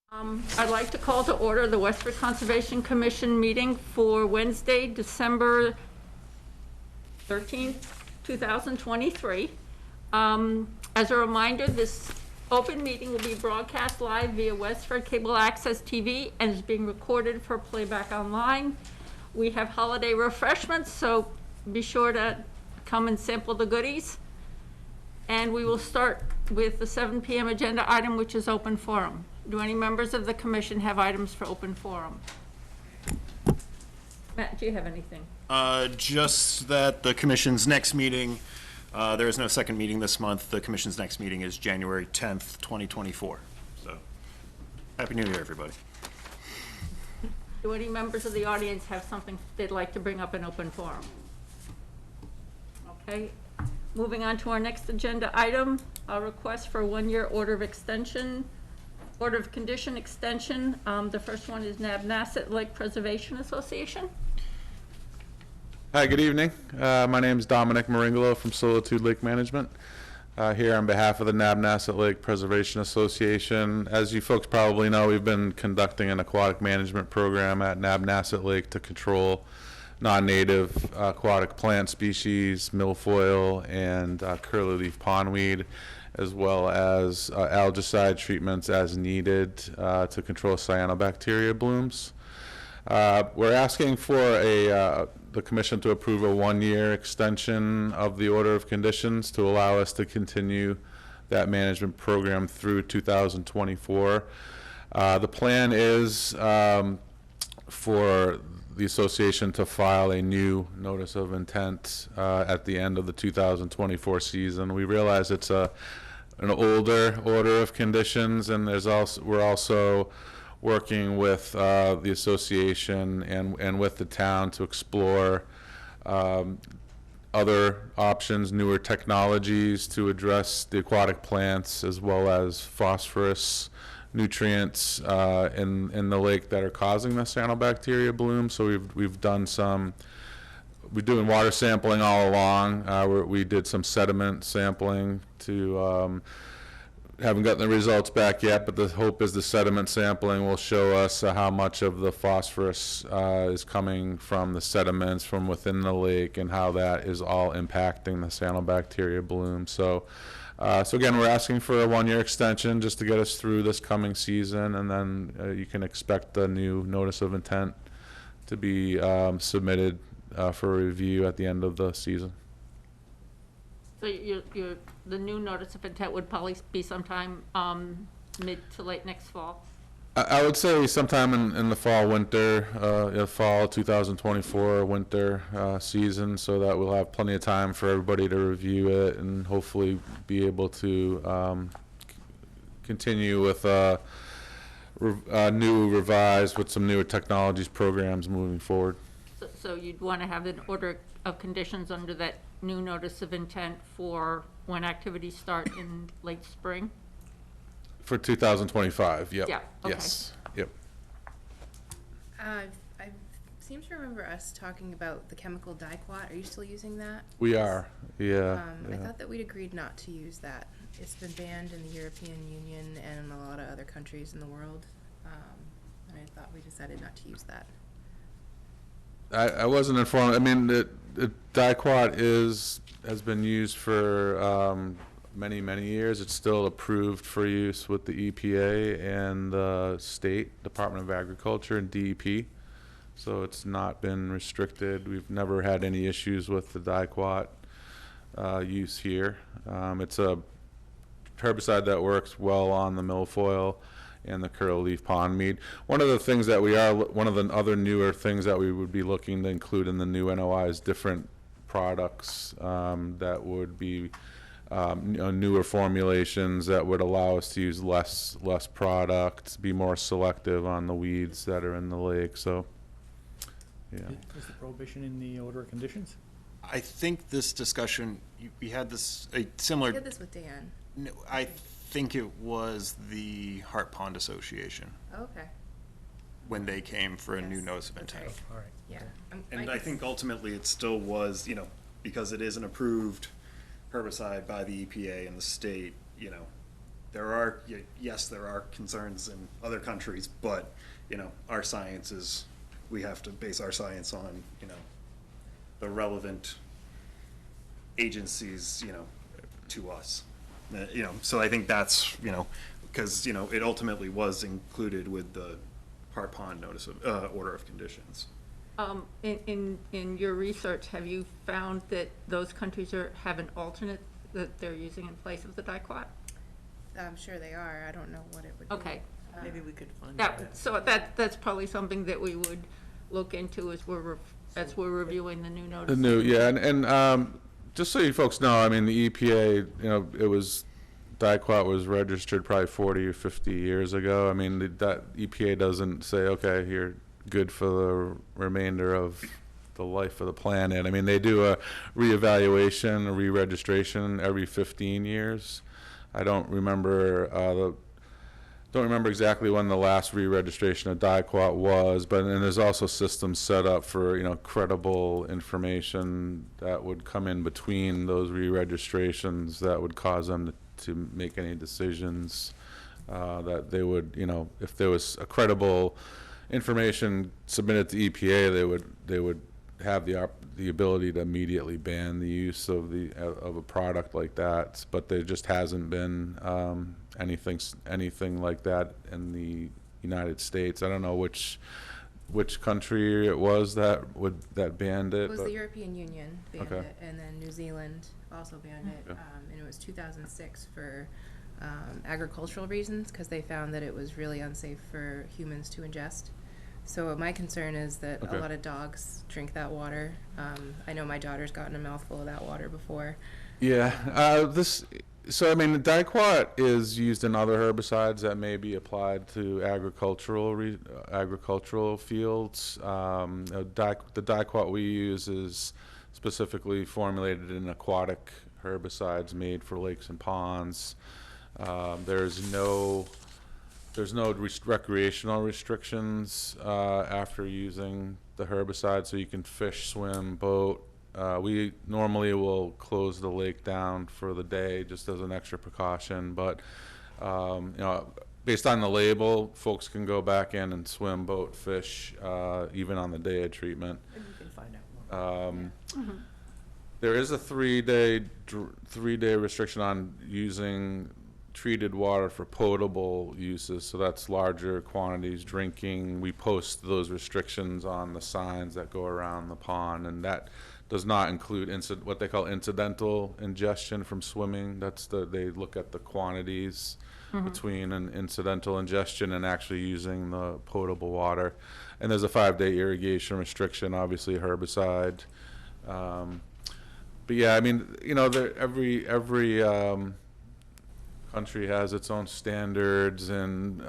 I'd like to call to order the Westford Conservation Commission meeting for Wednesday, December 13th, 2023. As a reminder, this open meeting will be broadcast live via Westford Cable Access TV and is being recorded for playback online. We have holiday refreshments, so be sure to come and sample the goodies. And we will start with the 7 p.m. agenda item, which is open forum. Do any members of the commission have items for open forum? Matt, do you have anything? Just that the commission's next meeting, there is no second meeting this month. The commission's next meeting is January 10th, 2024. So, Happy New Year, everybody. Do any members of the audience have something they'd like to bring up in open forum? Okay. Moving on to our next agenda item, a request for a 1-year order of condition extension. The first one is Nabnasset Lake Preservation Association. Hi, good evening. My name is Dominic Maringolo from Solitude Lake Management. Here on behalf of the Nabnasset Lake Preservation Association. As you folks probably know, we've been conducting an aquatic management program at Nabnasset Lake to control non-native aquatic plant species, milfoil, and curly-leaf pondweed, as well as algicide treatments as needed to control cyanobacteria blooms. We're asking for the commission to approve a 1-year extension of the order of conditions to allow us to continue that management program through 2024. The plan is for the association to file a new notice of intent at the end of the 2024 season. We realize it's an older order of conditions, and we're also working with the association and with the town to explore other options, newer technologies to address the aquatic plants, as well as phosphorus nutrients in the lake that are causing the cyanobacteria bloom. So we're doing water sampling all along. We did some sediment sampling to haven't gotten the results back yet, but the hope is the sediment sampling will show us how much of the phosphorus is coming from the sediments from within the lake and how that is all impacting the cyanobacteria bloom. So again, we're asking for a 1-year extension just to get us through this coming season, and then you can expect a new notice of intent to be submitted for review at the end of the season. So the new notice of intent would probably be sometime mid to late next fall? I would say sometime in the fall 2024 winter season, so that we'll have plenty of time for everybody to review it and hopefully be able to continue with new revised with some newer technologies programs moving forward. So you'd want to have an order of conditions under that new notice of intent for when activities start in late spring? For 2025, yep. Yeah, okay. Yes, yep. I seem to remember us talking about the chemical diquat. Are you still using that? We are, yeah. I thought that we'd agreed not to use that. It's been banned in the European Union and in a lot of other countries in the world. And I thought we decided not to use that. I wasn't informed. I mean, the diquat has been used for many years. It's still approved for use with the EPA and the state Department of Agriculture and DEP. So it's not been restricted. We've never had any issues with the diquat use here. It's a herbicide that works well on the milfoil and the curly-leaf pondweed. One of the other newer things that we would be looking to include in the new NOI is different products that would be newer formulations that would allow us to use less product, be more selective on the weeds that are in the lake. So, yeah. Is the prohibition in the order of conditions? I think this discussion, we had this, a similar. We had this with Dan. No, I think it was the Hart Pond Association Oh, okay. when they came for a new Yes, notice of that's intent. right. All right. Yeah. And I think ultimately it still was, because it is an approved herbicide by the EPA and the state, there are, yes, there are concerns in other countries, but, our science is, we have to base our science on, the relevant agencies, to us. So I think that's, because, it ultimately was included with the Hart Pond notice of, order of conditions. In your research, have you found that those countries have an alternate that they're using in place of the dicot? I'm sure they are. I don't know what it would be. Okay. Maybe we could find out. So that's probably something that we would look into as we're reviewing the new notice. And just so you folks know, I mean, the EPA, dicot was registered probably 40 or 50 years ago. I mean, that EPA doesn't say, okay, you're good for the remainder of the life of the planet. I mean, they do a reevaluation, a re-registration every 15 years. I don't remember exactly when the last re-registration of dicot was, but and there's also systems set up for credible information that would come in between those re-registrations that would cause them to make any decisions that they would, if there was a credible information submitted to EPA, they would have the ability to immediately ban the use of a product like that. But there just hasn't been anything like that in the United States. I don't know which country it was that banned it. It was the European Union banned Okay. it, and then New Zealand also banned it, Okay. and it was 2006 for agricultural reasons, because they found that it was really unsafe for humans to ingest. So my concern is that Okay. a lot of dogs drink that water. I know my daughter's gotten a mouthful of that water before. Yeah, so I mean, the dicot is used in other herbicides that may be applied to agricultural fields. The dicot we use is specifically formulated in aquatic herbicides made for lakes and ponds. There's no recreational restrictions after using the herbicide, so you can fish, swim, boat. We normally will close the lake down for the day just as an extra precaution, but based on the label, folks can go back in and swim, boat, fish, even on the day of treatment. Maybe we can find out more. There is a three-day restriction on using treated water for potable uses, so that's larger quantities drinking. We post those restrictions on the signs that go around the pond, and that does not include what they call incidental ingestion from swimming. They look at the quantities between an incidental ingestion and actually using the potable water. And there's a 5-day irrigation restriction, obviously a herbicide. But yeah, I mean, every country has its own standards and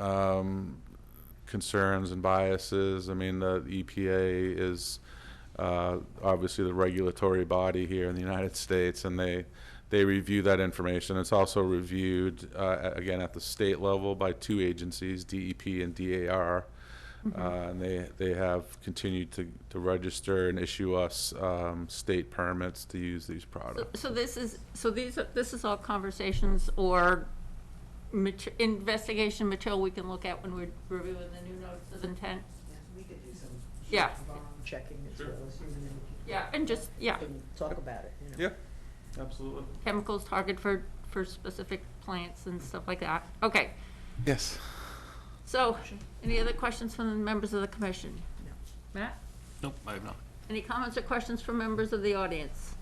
concerns and biases. I mean, the EPA is obviously the regulatory body here in the United States, and they review that information. It's also reviewed again at the state level by 2 agencies, DEP and DAR, and they have continued to register and issue us state permits to use these products. So this is all conversations or investigation material we can look at when we're reviewing the new notice of intent? Yeah, we could do some Yeah. checking as well as human input. Yeah, and just, yeah, And talk about it, Yeah, absolutely. chemicals targeted for specific plants and stuff like that. Okay, Yes. so, any other questions from the members of the commission? No. Matt? Nope, I have not. Any comments or questions from members of the audience?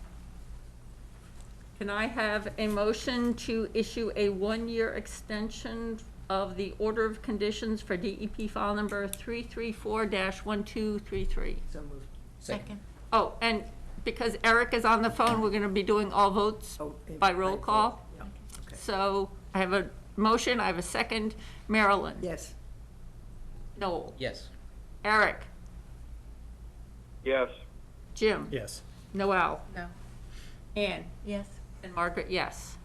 Can I have a motion to issue a 1-year extension of the order of conditions for DEP file number 334-1233? So moved. Second. Oh, and because Eric is on the phone, we're gonna be doing all votes Oh, by roll call. Yeah, okay. So I have a motion, I have a second. Marilyn? Yes. Noel? Yes. Eric? Yes. Jim? Yes. Noel? No. Ann? Yes. And Margaret, yes.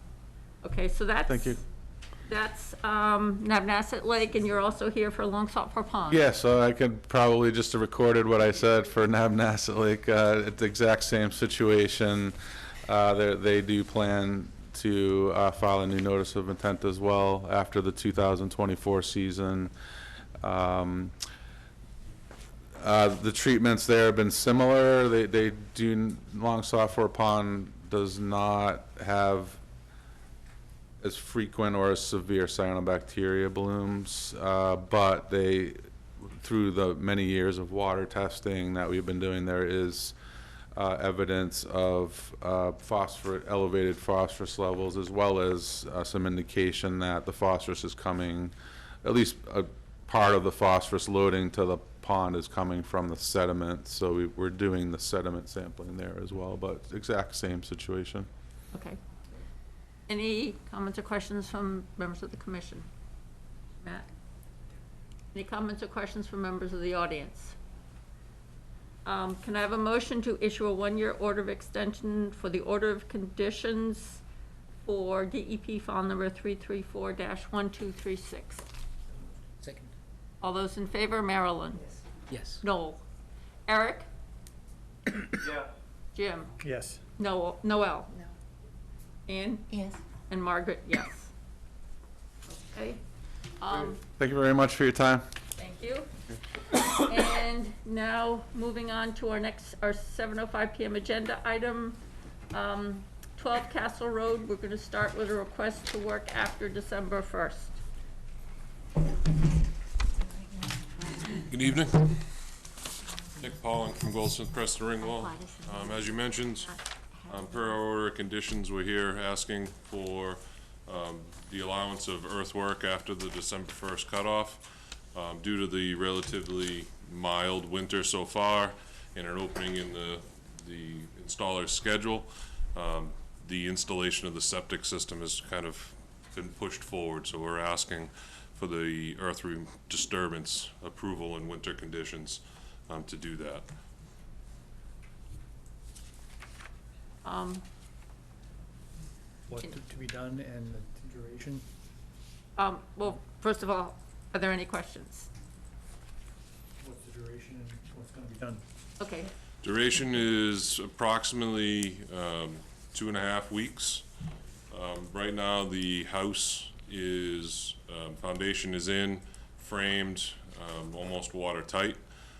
Okay, so that's. Thank you. That's Nabnasset Lake, and you're also here for Long Saltford Pond. Yeah, so I could probably just have recorded what I said for Nabnasset Lake. It's the exact same situation. They do plan to file a new notice of intent as well after the 2024 season. The treatments there have been similar. They do, Long Software Pond does not have as frequent or as severe cyanobacteria blooms, but they, through the many years of water testing that we've been doing, there is evidence of elevated phosphorus levels, as well as some indication that the phosphorus is coming, at least a part of the phosphorus loading to the pond is coming from the sediment. So we're doing the sediment sampling there as well, but exact same situation. Okay. Any comments or questions from members of the commission? Matt? Any comments or questions from members of the audience? Can I have a motion to issue a one-year order of extension for the order of conditions for DEP file number 334-1236? Second. All those in favor, Marilyn? Yes. Noel? Eric? Yeah. Jim? Yes. Noel? No. Ann? Yes. And Margaret, yes. Okay. Thank you very much for your time. Thank you. And now, moving on to our 7:05 PM agenda item, 12 Castle Road. We're gonna start with a request to work after December 1st. Good evening. Nick Pauling from Goldsmith Preston Ringwall. As you mentioned, per our order of conditions, we're here asking for the allowance of earthwork after the December 1st cutoff. Due to the relatively mild winter so far and an opening in the installer's schedule, the installation of the septic system has kind of been pushed forward. So we're asking for the earth disturbance approval in winter conditions to do that. What to be done and the duration? Well, first of all, are there any questions? What's the duration and what's gonna be done? Okay, Duration is approximately 2.5 weeks. Right now, the house is, foundation is in, framed, almost watertight.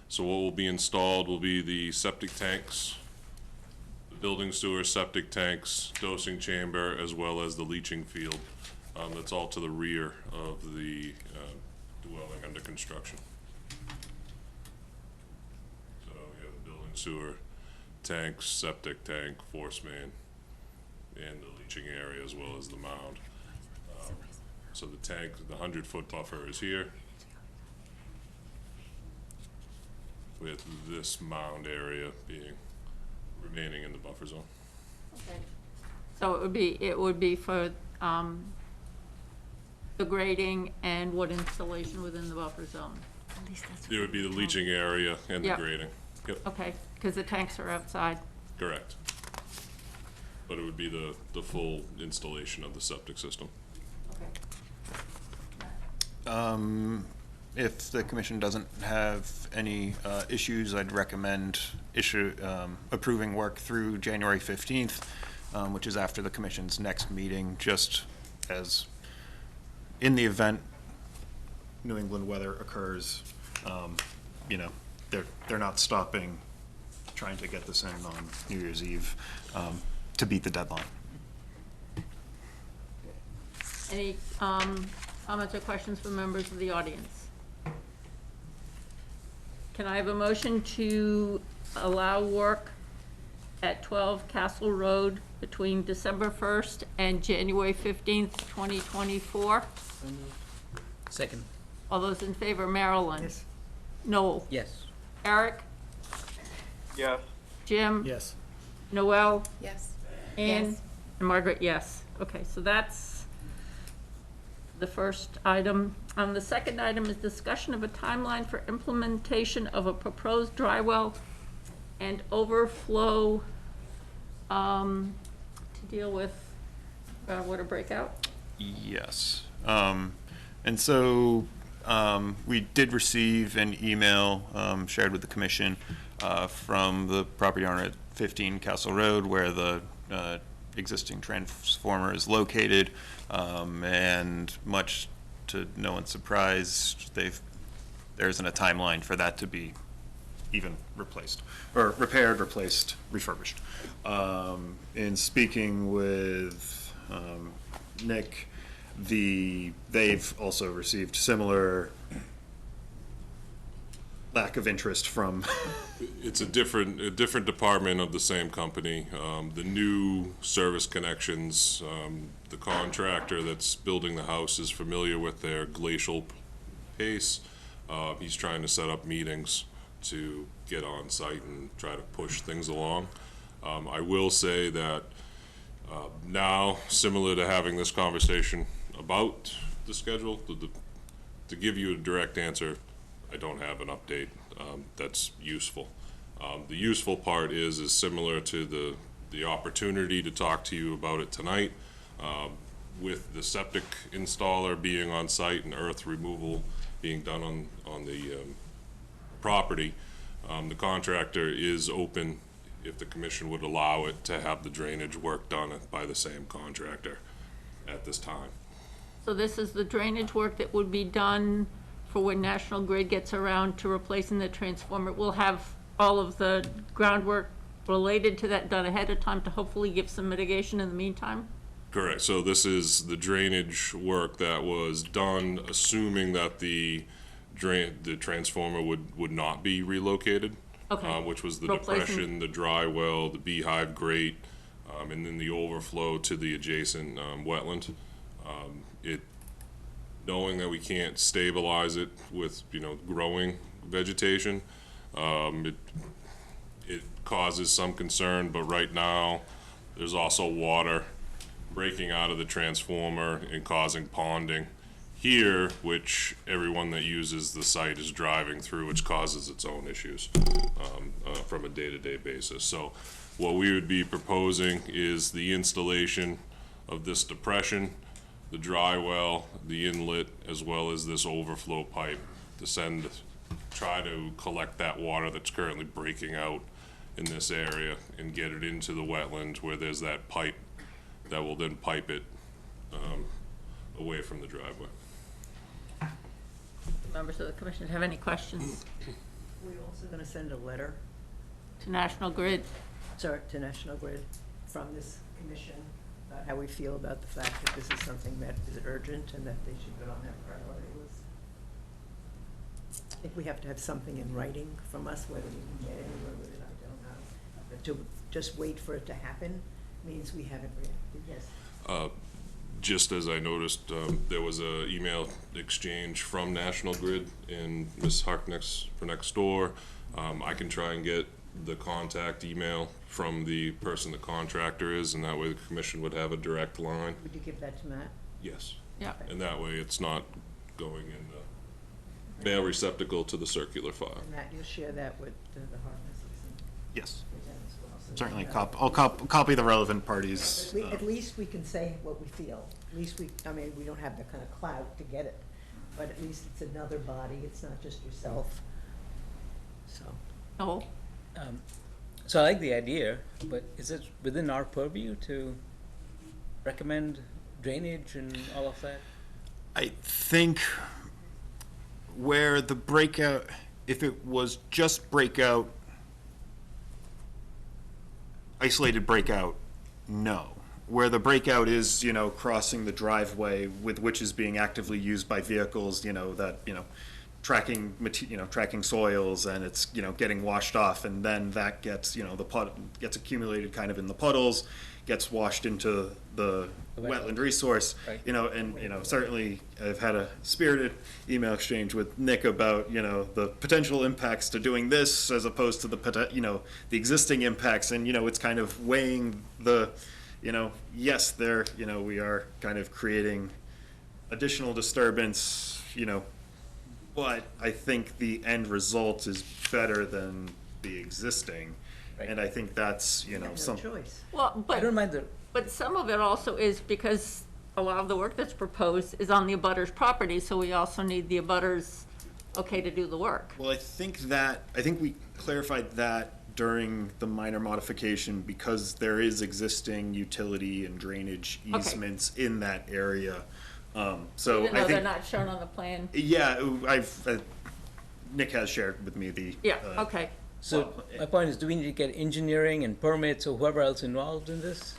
So what will be installed will be the septic tanks, the building sewer septic tanks, dosing chamber, as well as the leaching field. That's all to the rear of the dwelling under construction. So you have the building sewer tanks, septic tank, force main, and the leaching area, as well as the mound. So the tank, the 100-foot buffer is here, with this mound area remaining in the buffer zone. okay. So it would be for, the grading and wood installation within the buffer zone? At least that's. It would be the leaching area and the Yep. grading. Yep, Okay, because the tanks are outside. correct. But it would be the full installation of the septic system. Okay. If the commission doesn't have any issues, I'd recommend approving work through January 15th, which is after the commission's next meeting, just as in the event New England weather occurs, they're not stopping trying to get this in on New Year's Eve to beat the deadline. Any comments or questions from members of the audience? Can I have a motion to allow work at 12 Castle Road between December 1st and January 15th, 2024? Second. All those in favor, Marilyn? Yes. Noel? Yes. Eric? Yes. Jim? Yes. Noel? Yes. Ann? Yes. And Margaret, yes. Okay, so that's the first item. The second item is discussion of a timeline for implementation of a proposed dry well and overflow to deal with groundwater breakout. Yes. And so we did receive an email shared with the commission from the property owner at 15 Castle Road, where the existing transformer is located, and much to no one's surprise, there isn't a timeline for that to be even replaced, or repaired, replaced, refurbished. In speaking with Nick, they've also received similar lack of interest from. It's a different department of the same company. The new service connections, the contractor that's building the house is familiar with their glacial pace. He's trying to set up meetings to get on site and try to push things along. I will say that now, similar to having this conversation about the schedule, to give you a direct answer, I don't have an update that's useful. The useful part is similar to the opportunity to talk to you about it tonight. With the septic installer being on site and earth removal being done on the property, the contractor is open, if the commission would allow it, to have the drainage work done by the same contractor at this time. So this is the drainage work that would be done for when National Grid gets around to replacing the transformer. We'll have all of the groundwork related to that done ahead of time to hopefully give some mitigation in the meantime? Correct. So this is the drainage work that was done, assuming that the transformer would not be relocated. Okay. Which was the Replacing- depression, the dry well, the beehive grate, and then the overflow to the adjacent wetland. Knowing that we can't stabilize it with, growing vegetation, it causes some concern, but right now, there's also water breaking out of the transformer and causing ponding here, which everyone that uses the site is driving through, which causes its own issues from a day-to-day basis. So what we would be proposing is the installation of this depression, the dry well, the inlet, as well as this overflow pipe to try to collect that water that's currently breaking out in this area and get it into the wetland where there's that pipe that will then pipe it away from the driveway. Members of the commission have any questions We're also going to send a letter, to National Grid? to National Grid from this commission about how we feel about the fact that this is something that is urgent and that they should put on their priority list. I think we have to have something in writing from us, whether we can get anywhere with it, I don't know. But to just wait for it to happen means we haven't reacted, yes. Just as I noticed, there was a email exchange from National Grid and Ms. Harkness for next door. I can try and get the contact email from the person the contractor is, and that way the commission would have a direct line. Would you give that to Matt? Yes. Yeah. And that way it's not going in the mail receptacle to the circular file. And Matt, you'll share that with the Harknesses and Yes, with them as well. So certainly. they know. I'll copy the relevant parties. At least we can say what we feel. At least we don't have the kind of clout to get it, but at least it's another body, it's not just yourself. So, No? So I like the idea, but is it within our purview to recommend drainage and all of that? I think where the breakout, if it was just breakout, isolated breakout, no. Where the breakout is, crossing the driveway with which is being actively used by vehicles, tracking soils, and it's, getting washed off, and then that gets, gets accumulated kind of in the puddles, gets washed into the wetland resource, Right. Certainly I've had a spirited email exchange with Nick about, the potential impacts to doing this as opposed to the existing impacts, and, it's kind of weighing the, yes, we are kind of creating additional disturbance, but I think the end result is better than the existing. Right. And I think that's, you have no some. choice. Well, I don't but, mind the, but some of it also is because a lot of the work that's proposed is on the abutter's property, so we also need the abutters okay to do the work. Well, I think we clarified that during the minor modification, because there is existing utility and drainage Okay. easements in that area. So Even I though they're think, not shown on the plan? yeah, Nick has shared with me the. Yeah, okay. So my point is, do we need to get engineering and permits or whoever else involved in this?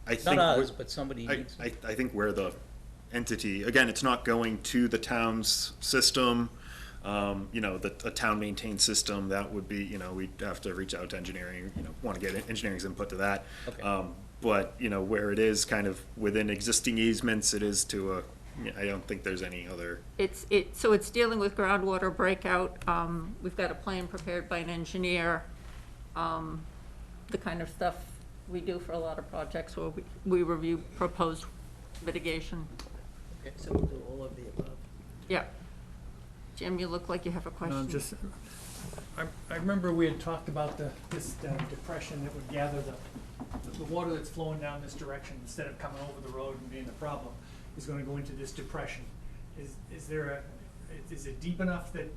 I think. Not we're- us, but somebody I, needs. I think we're the entity, again, it's not going to the town's system, a town maintained system, that would be, we'd have to reach out to engineering, want to get engineering's input to that. Okay. But, where it is kind of within existing easements, it is to I don't think there's any other, So it's dealing with groundwater breakout. We've got a plan prepared by an engineer. The kind of stuff we do for a lot of projects where we review proposed mitigation. So we'll do all of the above. Yeah. Jim, you look like you have a question. No, just, I remember we had talked about this depression that would gather the water that's flowing down this direction, instead of coming over the road and being the problem, is gonna go into this depression. Is it deep enough that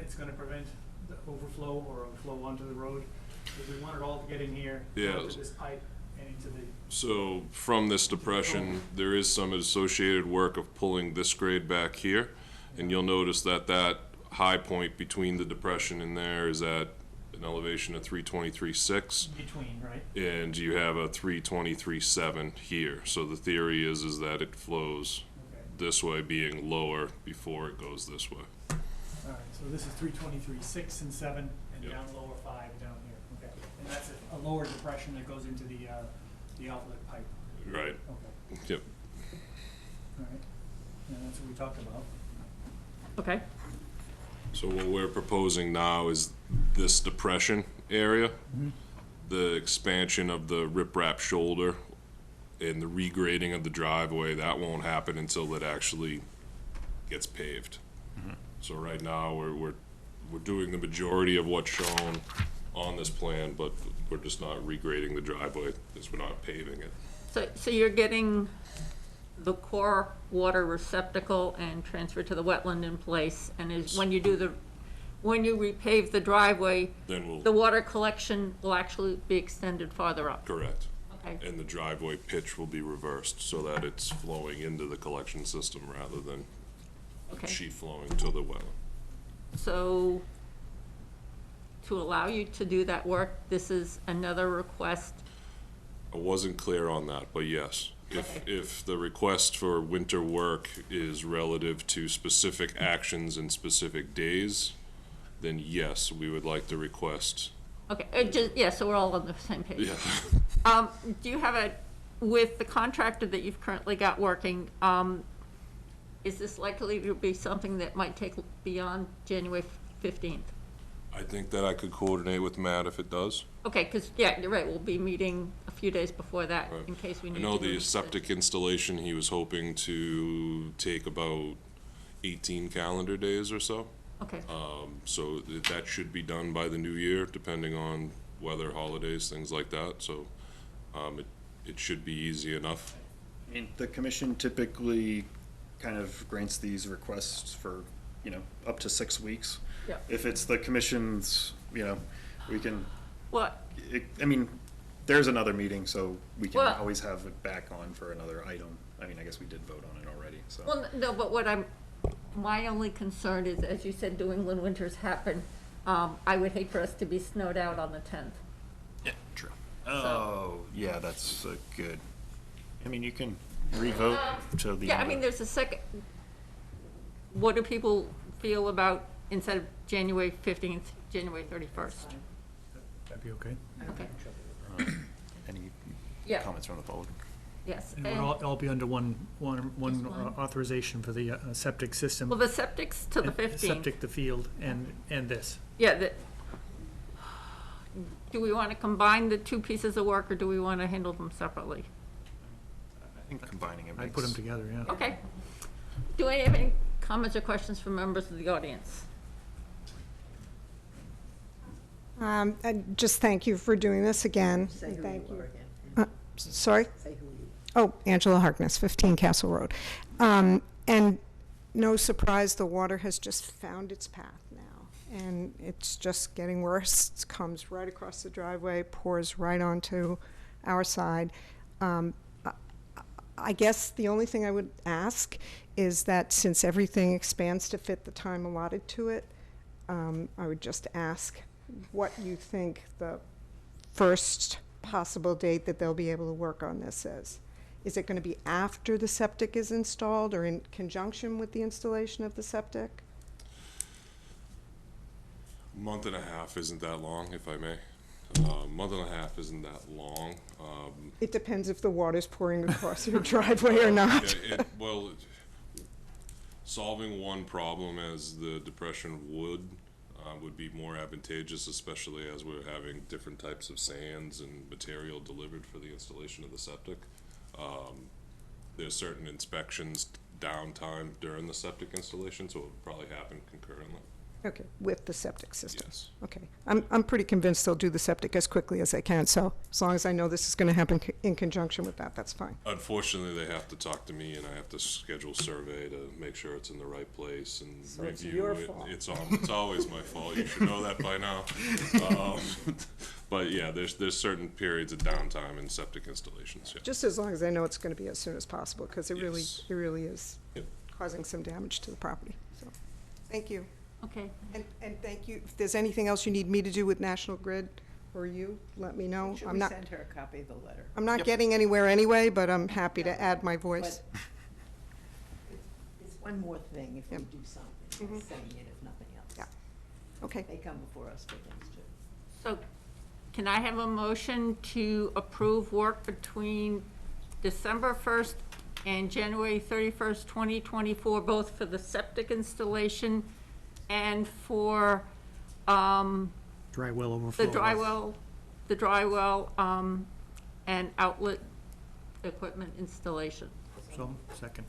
it's gonna prevent the overflow or flow onto the road? Because we want it all to get in here, Yeah. into this pipe and into the, So from this depression, there is some associated work of pulling this grade back here. And you'll notice that that high point between the depression and there is at an elevation of 323.6. between, right? And you have a 323.7 here. So the theory is that it flows Okay. this way, being lower before it goes this way. All right, so this is 323.6 and 7, and Yep. down lower 5 down here, okay. And that's a lower depression that goes into the outlet pipe, Right. okay, Yep. all right. And that's what we talked about. Okay, So what we're proposing now is this depression area, the expansion of the riprap shoulder and the regrading of the driveway, that won't happen until it actually gets paved. So right now, we're doing the majority of what's shown on this plan, but we're just not regrading the driveway because we're not paving it. so you're getting the core water receptacle and transfer to the wetland in place, and when you repave the driveway, Then the we'll, water collection will actually be extended farther up. correct. Okay, And the driveway pitch will be reversed so that it's flowing into the collection system rather than okay. sheet flowing to the well. So to allow you to do that work, this is another request. I wasn't clear on that, but yes. If the request for winter work is relative to specific actions and specific days, then yes, we would like to request. Okay, yeah, so we're all on the same page. Yeah. Do you have with the contractor that you've currently got working, is this likely to be something that might take beyond January 15th? I think that I could coordinate with Matt if it does. Okay, because, yeah, you're right, we'll be meeting a few days before that Right. in case we I need to. know do the it. septic installation, he was hoping to take about 18 calendar days or so. Okay, So that should be done by the new year, depending on weather, holidays, things like that. So it should be easy enough. the commission typically kind of grants these requests for, up to 6 weeks. yeah. If it's the commission's, we can, Well, there's another meeting, so we can Well- always have it back on for another item. I guess we did vote on it already, so. well, no, but my only concern is, as you said, New England winters happen. I would hate for us to be snowed out on the 10th. Yeah, true. Oh, yeah, that's good. You can revote to the. Yeah, there's a second, what do people feel about, instead of January 15th, January 31st? That'd be okay. Okay, Any Yeah. comments from the public? yes. And And- we'll all be under one one. authorization for the septic system. Well, the septic's to the and 15th. Septic, the field, and this. Yeah, do we want to combine the two pieces of work, or do we want to handle them separately? I think combining it I'd put them makes. together, yeah. Okay. Do I have any comments or questions from members of the audience? Just thank you for doing this again. Say and who thank you you. are again. Sorry? Say who you. Oh, Angela Harkness, 15 Castle Road. And no surprise, the water has just found its path now. and it's just getting worse. It comes right across the driveway, pours right onto our side. I guess the only thing I would ask is that since everything expands to fit the time allotted to it, I would just ask what you think the first possible date that they'll be able to work on this is. Is it going to be after the septic is installed or in conjunction with the installation of the septic? Month and a half isn't that long, if I may. Month and a half isn't that long. It depends if the water's pouring across your driveway or not. Well, solving one problem as the depression would be more advantageous, especially as we're having different types of sands and material delivered for the installation of the septic. There's certain inspections downtime during the septic installation, so it would probably happen concurrently. Okay, with the septic system? Yes. Okay. I'm pretty convinced they'll do the septic as quickly as they can, so as long as I know this is going to happen in conjunction with that, that's fine. Unfortunately, they have to talk to me, and I have to schedule a survey to make sure it's in the right place and So it's review your it. fault. It's always my fault. You should know that by now. But yeah, there's certain periods of downtime in septic installations. Yeah. Just as long as I know it's going to be as soon as possible, because it Yes. really is Yep. causing some damage to the property, so, thank you. Okay. And thank you. If there's anything else you need me to do with National Grid or you, let me know. Should I'm we not, send her a copy of the letter? I'm not getting anywhere anyway, but I'm happy to add my voice. But it's one more thing if we Yep. do something, saying it if nothing else. Yeah. Okay. They come before us for things too. So can I have a motion to approve work between December 1st and January 31st, 2024, both for the septic installation and for Dry well overflow. the dry well, and outlet equipment installation? So, second.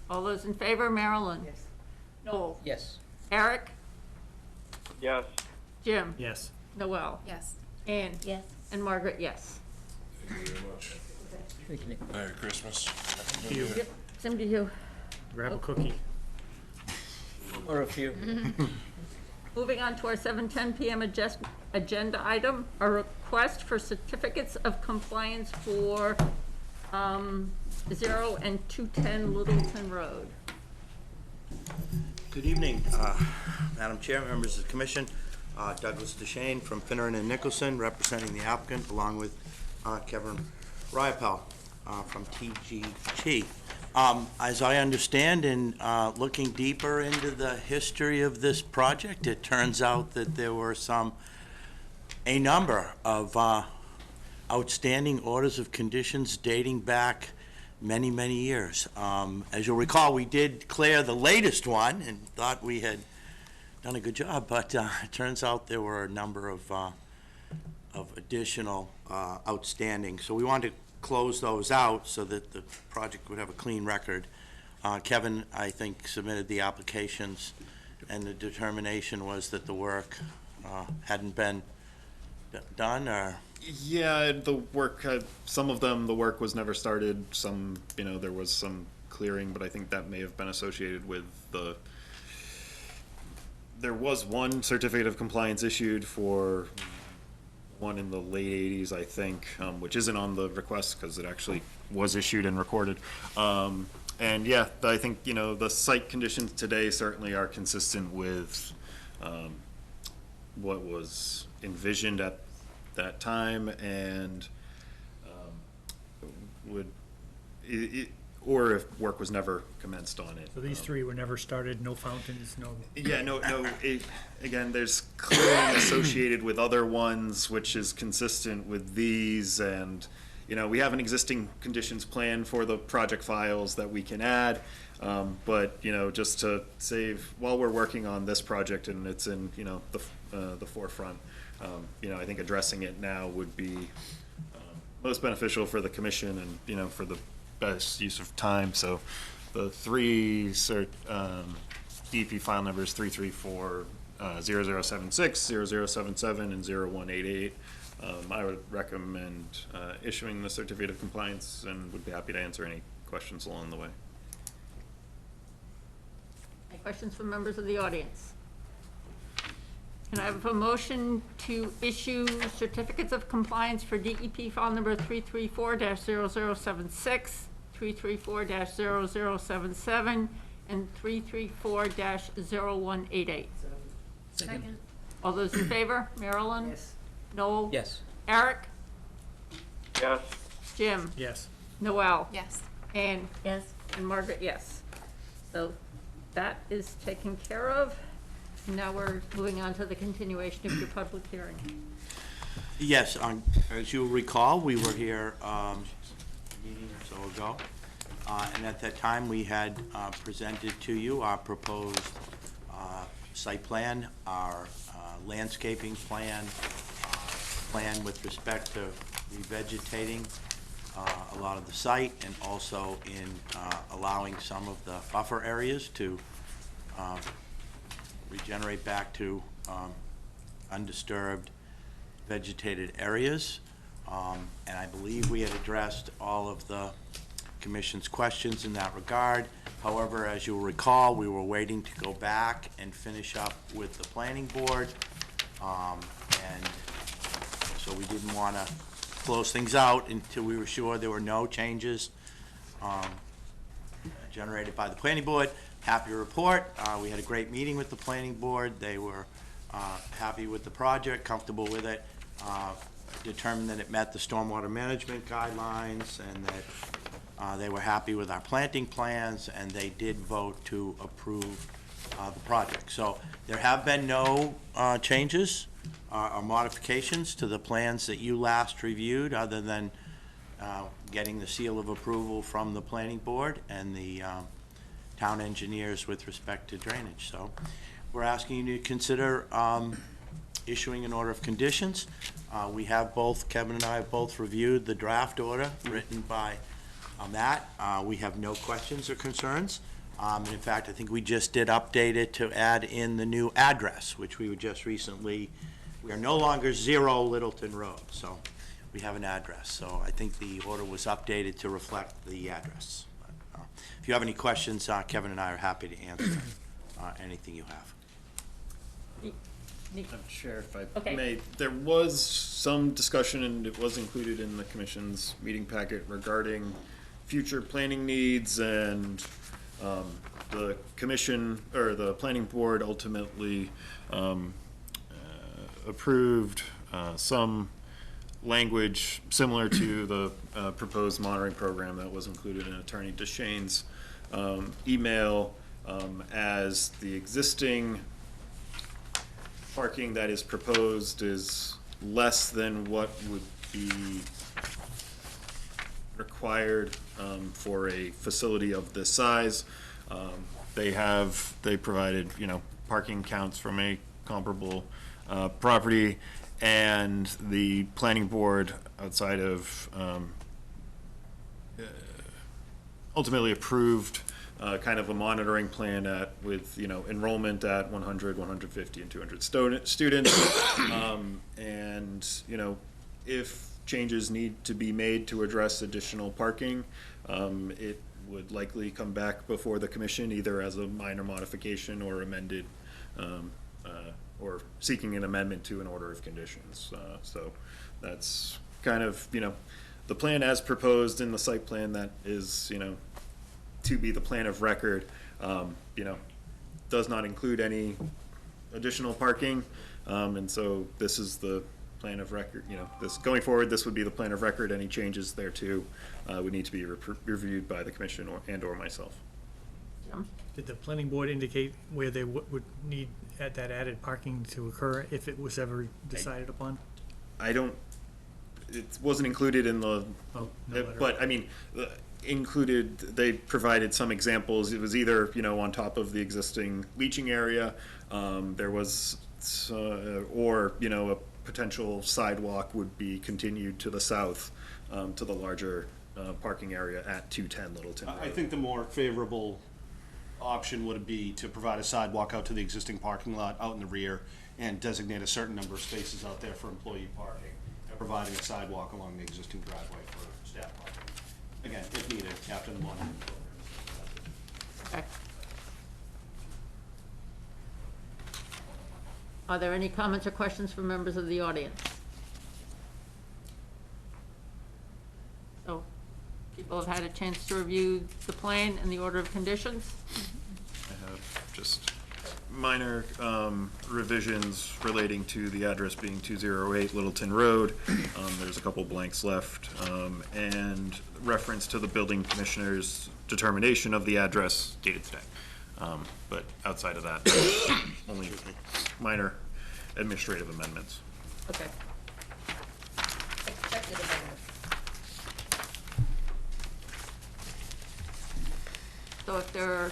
All those in favor, Marilyn? Yes. Noel? Yes. Eric? Yes. Jim? Yes. Noel? Yes. Ann? Yes. And Margaret, yes. Thank you very much. Thank you, Nick. Merry Christmas. Thank you. Yep, same to you. Grab a cookie. Or a few. Moving on to our 7:10 PM agenda item, a request for certificates of compliance for 0 and 210 Littleton Road. Good evening, Madam Chair, members of the commission. Douglas DeShane from Finneran and Nicholson, representing the applicant, along with Kevin Ryapel from TGT. As I understand, in looking deeper into the history of this project, it turns out that there were a number of outstanding orders of conditions dating back many, many years. As you'll recall, we did clear the latest one and thought we had done a good job, but it turns out there were a number of additional outstanding. So we wanted to close those out so that the project would have a clean record. Kevin, I think, submitted the applications, and the determination was that the work hadn't been done, or? Yeah, the work, some of them, the work was never started. Some, there was some clearing, but I think that may have been associated with there was one certificate of compliance issued for one in the late 80s, I think, which isn't on the request because it actually was issued and recorded. And yeah, I think, the site conditions today certainly are consistent with what was envisioned at that time, and or if work was never commenced on it. So these three were never started, no fountains, no. Yeah, no, again, there's clearing associated with other ones, which is consistent with these, and, we have an existing conditions plan for the project files that we can add, but, just to save, while we're working on this project and it's in, the forefront, I think addressing it now would be most beneficial for the commission and, for the best use of time. So the three DEP file numbers 334 0076, 0077, and 0188. I would recommend issuing the certificate of compliance and would be happy to answer any questions along the way. Any questions from members of the audience? Can I have a motion to issue certificates of compliance for DEP file number 334-0076, 334-0077, and 334-0188? Second. All those in favor? Marilyn? Yes. Noel? Yes. Eric? Yes. Jim? Yes. Noel? Yes. Anne? Yes. And Margaret, yes. So that is taken care of. Now we're moving on to the continuation of your public hearing. Yes, as you'll recall, we were here a meeting or so ago, and at that time, we had presented to you our proposed site plan, our landscaping plan, plan with respect to revegetating a lot of the site, and also in allowing some of the buffer areas to regenerate back to undisturbed vegetated areas. And I believe we had addressed all of the Commission's questions in that regard. However, as you'll recall, we were waiting to go back and finish up with the planning board. And so we didn't want to close things out until we were sure there were no changes generated by the planning board. Happy to report, we had a great meeting with the planning board. They were happy with the project, comfortable with it, determined that it met the stormwater management guidelines, and that they were happy with our planting plans, and they did vote to approve the project. So there have been no changes or modifications to the plans that you last reviewed, other than getting the seal of approval from the planning board and the town engineers with respect to drainage. So we're asking you to consider issuing an order of conditions. We have both, Kevin and I have both reviewed the draft order written by Matt. We have no questions or concerns. In fact, I think we just did update it to add in the new address, which we were just recently, we are no longer 0 Littleton Road, so we have an address. So I think the order was updated to reflect the address. If you have any questions, Kevin and I are happy to answer anything you have. Madam Chair, if I Okay. may, there was some discussion, and it was included in the commission's meeting packet, regarding future planning needs, and the commission, or the planning board, ultimately approved some language similar to the proposed monitoring program that was included in Attorney Deshane's email, as the existing parking that is proposed is less than what would be required for a facility of this size. They provided, parking counts from a comparable property, and the planning board, outside of ultimately approved kind of a monitoring plan with enrollment at 100, 150, and 200 students. And if changes need to be made to address additional parking, it would likely come back before the commission, either as a minor modification or amended, or seeking an amendment to an order of conditions. So that's kind of, the plan as proposed in the site plan that is, to be the plan of record, does not include any additional parking. And so this is the plan of record, this, going forward, this would be the plan of record. Any changes thereto would need to be reviewed by the commission or myself. Did the planning board indicate where they would need that added parking to occur if it was ever decided upon? It wasn't included in the, Oh, no letter. but I mean, included, they provided some examples. It was either, on top of the existing leaching area, there was, or, a potential sidewalk would be continued to the south, to the larger parking area at 210 Littleton Road. I think the more favorable option would be to provide a sidewalk out to the existing parking lot out in the rear and designate a certain number of spaces out there for employee parking, and providing a sidewalk along the existing driveway for staff parking. Again, if needed, after the monitoring program. Okay. Are there any comments or questions from members of the audience? So, people have had a chance to review the plan and the order of conditions? I have just minor revisions relating to the address being 208 Littleton Road. There's a couple blanks left, and reference to the building commissioner's determination of the address dated today. But outside of that, only minor administrative amendments. Okay. So if there are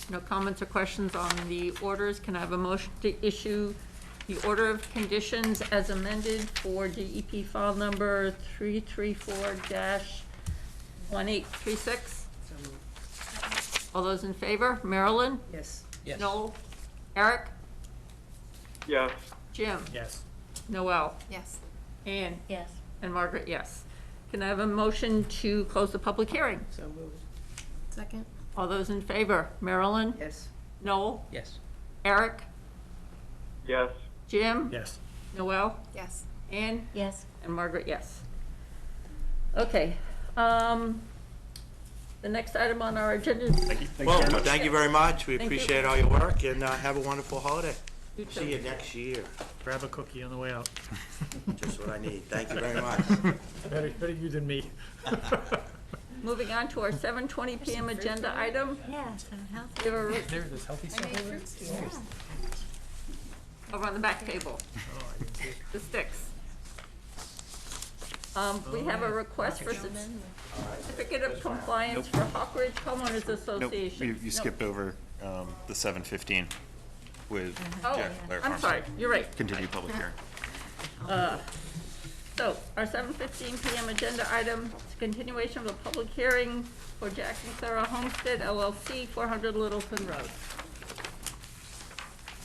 no comments or questions on the orders, can I have a motion to issue the order of conditions as amended for DEP file number 334-1836? All those in favor? Marilyn? Yes. Yes. Noel? Eric? Yes. Jim? Yes. Noel? Yes. Ann? Yes. And Margaret, yes. Can I have a motion to close the public hearing? So moved. Second? All those in favor? Marilyn? Yes. Noel? Yes. Eric? Yes. Jim? Yes. Noel? Yes. Ann? Yes. And Margaret, yes. Okay, the next item on our agenda is. Well, thank you very much. We Thank you. appreciate all your work, and have a wonderful holiday. You too. See you next year. Grab a cookie on the way out. Just what I need. Thank you very much. Better you than me. Moving on to our 7:20 PM agenda item. Yeah, so healthy. We have a- There's healthy stuff over there? over on the back table, Oh, I didn't see it. the sticks. We have a request for certificate of compliance for Hawk Ridge Homeowners Nope, Association. you Nope. skipped over the 7:15 with Oh, Jack Blair I'm sorry, Farmstead. you're right. Continue public hearing. So, our 7:15 PM agenda item is a continuation of the public hearing for Jack and Sarah Homestead LLC, 400 Littleton Road.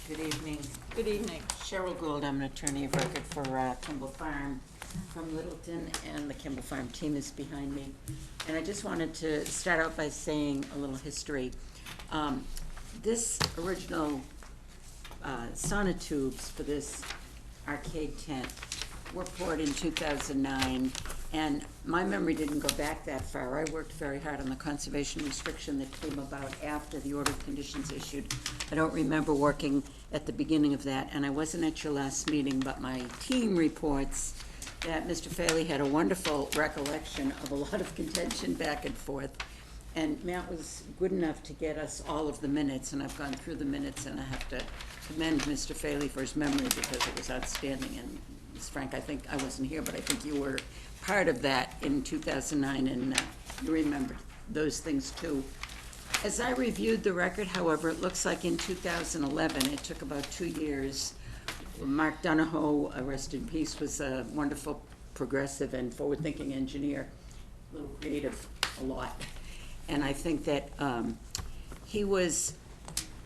Good evening. Good evening. Cheryl Gould, I'm an attorney of record for Kimball Farm from Littleton, and the Kimball Farm team is behind me. And I just wanted to start out by saying a little history. This original sonotubes for this arcade tent were poured in 2009, and my memory didn't go back that far. I worked very hard on the conservation restriction that came about after the order of conditions issued. I don't remember working at the beginning of that, and I wasn't at your last meeting, but my team reports that Mr. Faley had a wonderful recollection of a lot of contention back and forth. And Matt was good enough to get us all of the minutes, and I've gone through the minutes, and I have to commend Mr. Faley for his memory because it was outstanding. And Ms. Frank, I think I wasn't here, but I think you were part of that in 2009, and you remembered those things too. As I reviewed the record, however, it looks like in 2011, it took about 2 years. Mark Donahoe, rest in peace, was a wonderful, progressive, and forward-thinking engineer, a little creative, a lot. And I think that he was,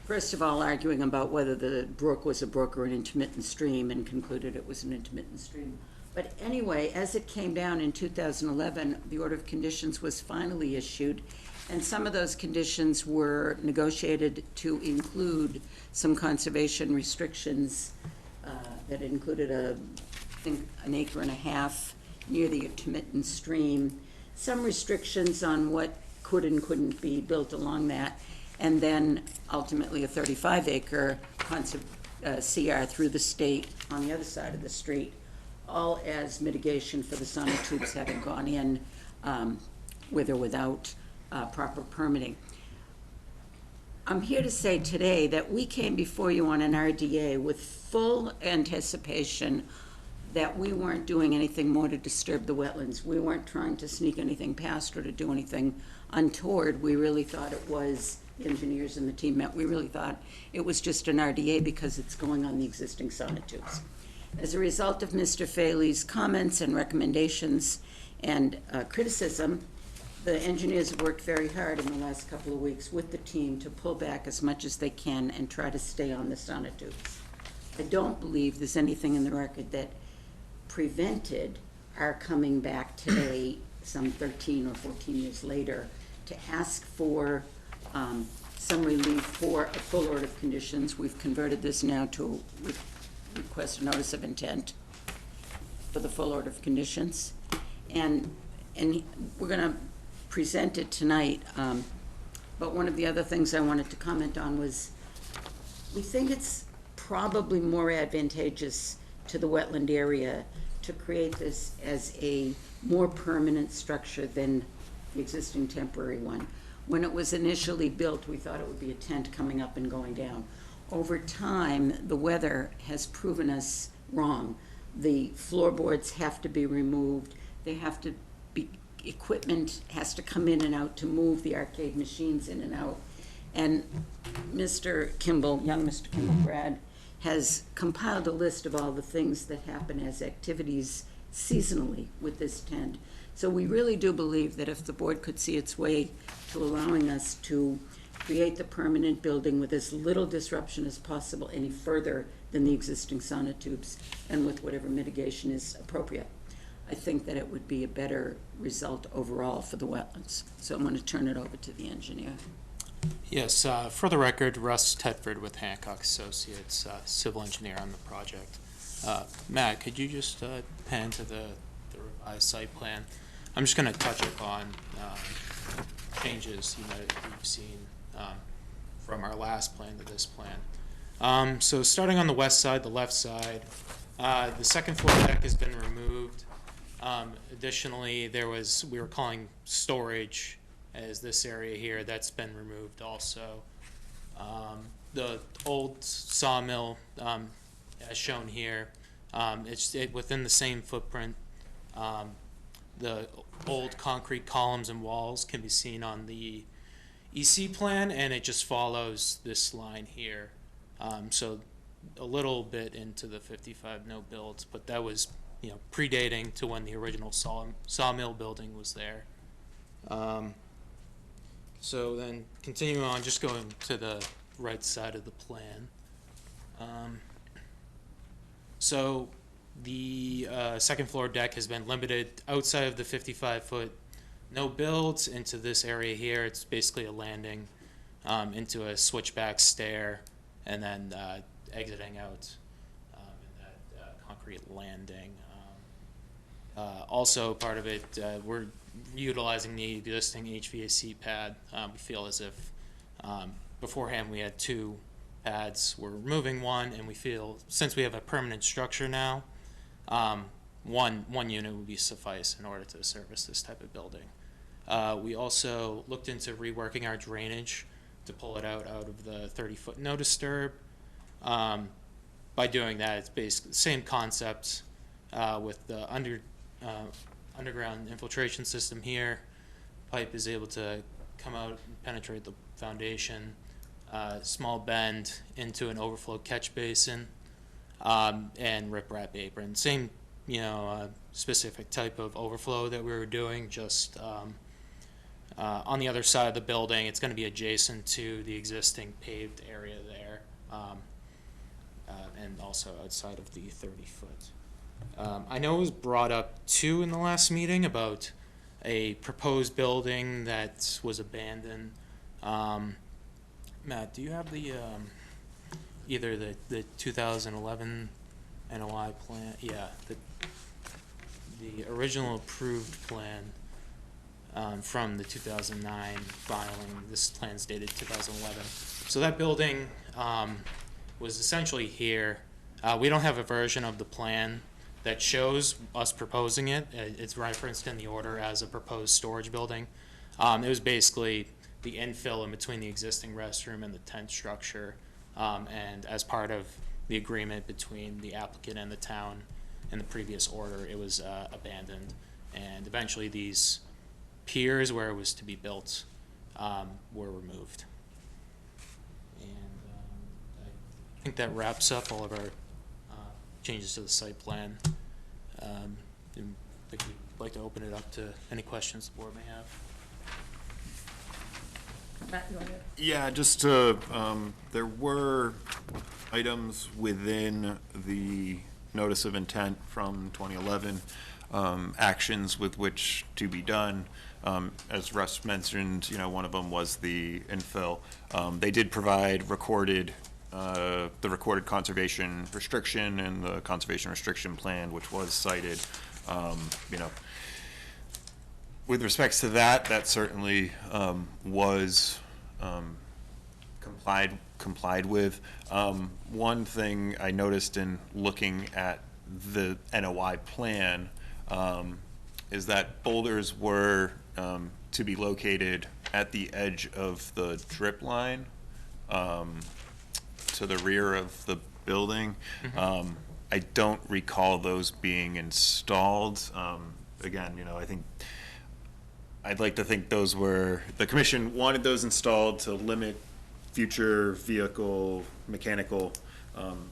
first of all, arguing about whether the brook was a brook or an intermittent stream, and concluded it was an intermittent stream. But anyway, as it came down in 2011, the order of conditions was finally issued, and some of those conditions were negotiated to include some conservation restrictions that included I think, an acre and a half near the intermittent stream, some restrictions on what could and couldn't be built along that, and then ultimately a 35-acre CR through the state on the other side of the street, all as mitigation for the sonotubes having gone in with or without proper permitting. I'm here to say today that we came before you on an RDA with full anticipation that we weren't doing anything more to disturb the wetlands. We weren't trying to sneak anything past or to do anything untoward. We really thought it was, the engineers and the team met, we really thought it was just an RDA because it's going on the existing sonotubes. As a result of Mr. Faley's comments and recommendations and criticism, the engineers have worked very hard in the last couple of weeks with the team to pull back as much as they can and try to stay on the sonotubes. I don't believe there's anything in the record that prevented our coming back today, some 13 or 14 years later, to ask for some relief for a full order of conditions. We've converted this now to request a notice of intent for the full order of conditions. And we're going to present it tonight. But one of the other things I wanted to comment on was we think it's probably more advantageous to the wetland area to create this as a more permanent structure than the existing temporary one. When it was initially built, we thought it would be a tent coming up and going down. Over time, the weather has proven us wrong. The floorboards have to be removed. They have to be, equipment has to come in and out to move the arcade machines in and out. And Mr. Kimball, young Mr. Kimball, Brad, has compiled a list of all the things that happen as activities seasonally with this tent. So we really do believe that if the board could see its way to allowing us to create the permanent building with as little disruption as possible any further than the existing sonotubes and with whatever mitigation is appropriate, I think that it would be a better result overall for the wetlands. So I'm going to turn it over to the engineer. Yes, for the record, Russ Tedford with Hancock Associates, civil engineer on the project. Matt, could you just pan to the revised site plan? I'm just going to touch upon changes that you've seen from our last plan to this plan. So starting on the west side, the left side, the second floor deck has been removed. Additionally, we were calling storage as this area here, that's been removed also. The old sawmill, as shown here, it's within the same footprint. The old concrete columns and walls can be seen on the EC plan, and it just follows this line here. So a little bit into the 55 no builds, but that was predating to when the original sawmill building was there. So then continuing on, just going to the right side of the plan. So the second floor deck has been limited outside of the 55-foot no builds into this area here. It's basically a landing into a switchback stair and then exiting out in that concrete landing. Also part of it, we're utilizing the existing HVAC pad. We feel as if beforehand we had 2 pads. We're removing one, and we feel since we have a permanent structure now, one unit would be suffice in order to service this type of building. We also looked into reworking our drainage to pull it out of the 30-foot no disturb. By doing that, it's basically the same concept with the underground infiltration system here. Pipe is able to come out and penetrate the foundation. Small bend into an overflow catch basin, and riprap apron. Same, specific type of overflow that we were doing, just on the other side of the building. It's going to be adjacent to the existing paved area there, and also outside of the 30-foot. I know it was brought up too in the last meeting about a proposed building that was abandoned. Matt, do you have the either the 2011 NOI plan? Yeah, the original approved plan from the 2009 filing. This plan's dated 2011. So that building was essentially here. We don't have a version of the plan that shows us proposing it. It's referenced in the order as a proposed storage building. It was basically the infill in between the existing restroom and the tent structure, and as part of the agreement between the applicant and the town in the previous order, it was abandoned, and eventually these piers where it was to be built were removed. And I think that wraps up all of our changes to the site plan. And I think we'd like to open it up to any questions the board may have. Matt, you want to? Yeah, just to, there were items within the notice of intent from 2011, actions with which to be done. As Russ mentioned, one of them was the infill. They did provide recorded the recorded conservation restriction and the conservation restriction plan, which was cited, you know, with respects to that, that certainly was complied with. One thing I noticed in looking at the NOI plan is that boulders were to be located at the edge of the drip line to the rear of the building. I don't recall those being installed. Again, you know, I think I'd like to think those were, the commission wanted those installed to limit future vehicle mechanical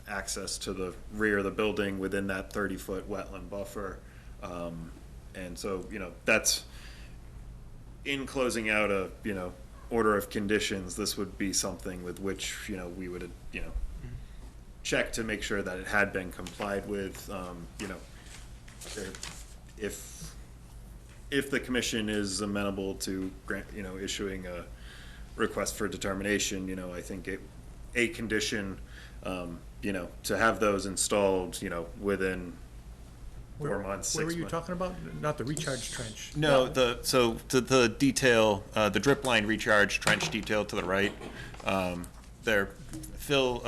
access to the rear of the building within that 30-foot wetland buffer. And so, you know, that's, in closing out a, you know, order of conditions, this would be something with which, you know, we would, you know, check to make sure that it had been complied with. You know, if the commission is amenable to grant, you know, issuing a request for determination, you know, I think a condition, you know, to have those installed, you know, within 4 months, 6 months. Where were you talking about? Not the recharge trench? No, the detail, the drip line recharge trench detail to the right, their fill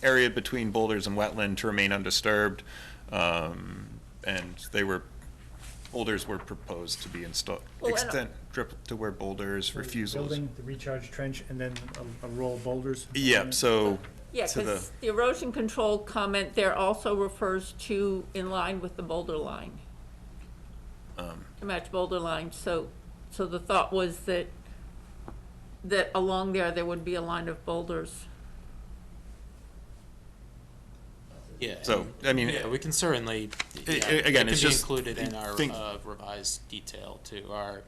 area between boulders and wetland to remain undisturbed, and boulders were proposed to be installed, extend drip to where boulders, refusals. Building, the recharge trench, and then a row of boulders? Yep, so. Yeah, to because the erosion control comment there also refers to in line with the boulder line. To match boulder line, so the thought was that along there would be a line of boulders. Yeah. So, I mean, yeah, we can certainly, again, it's just included in our revised detail to our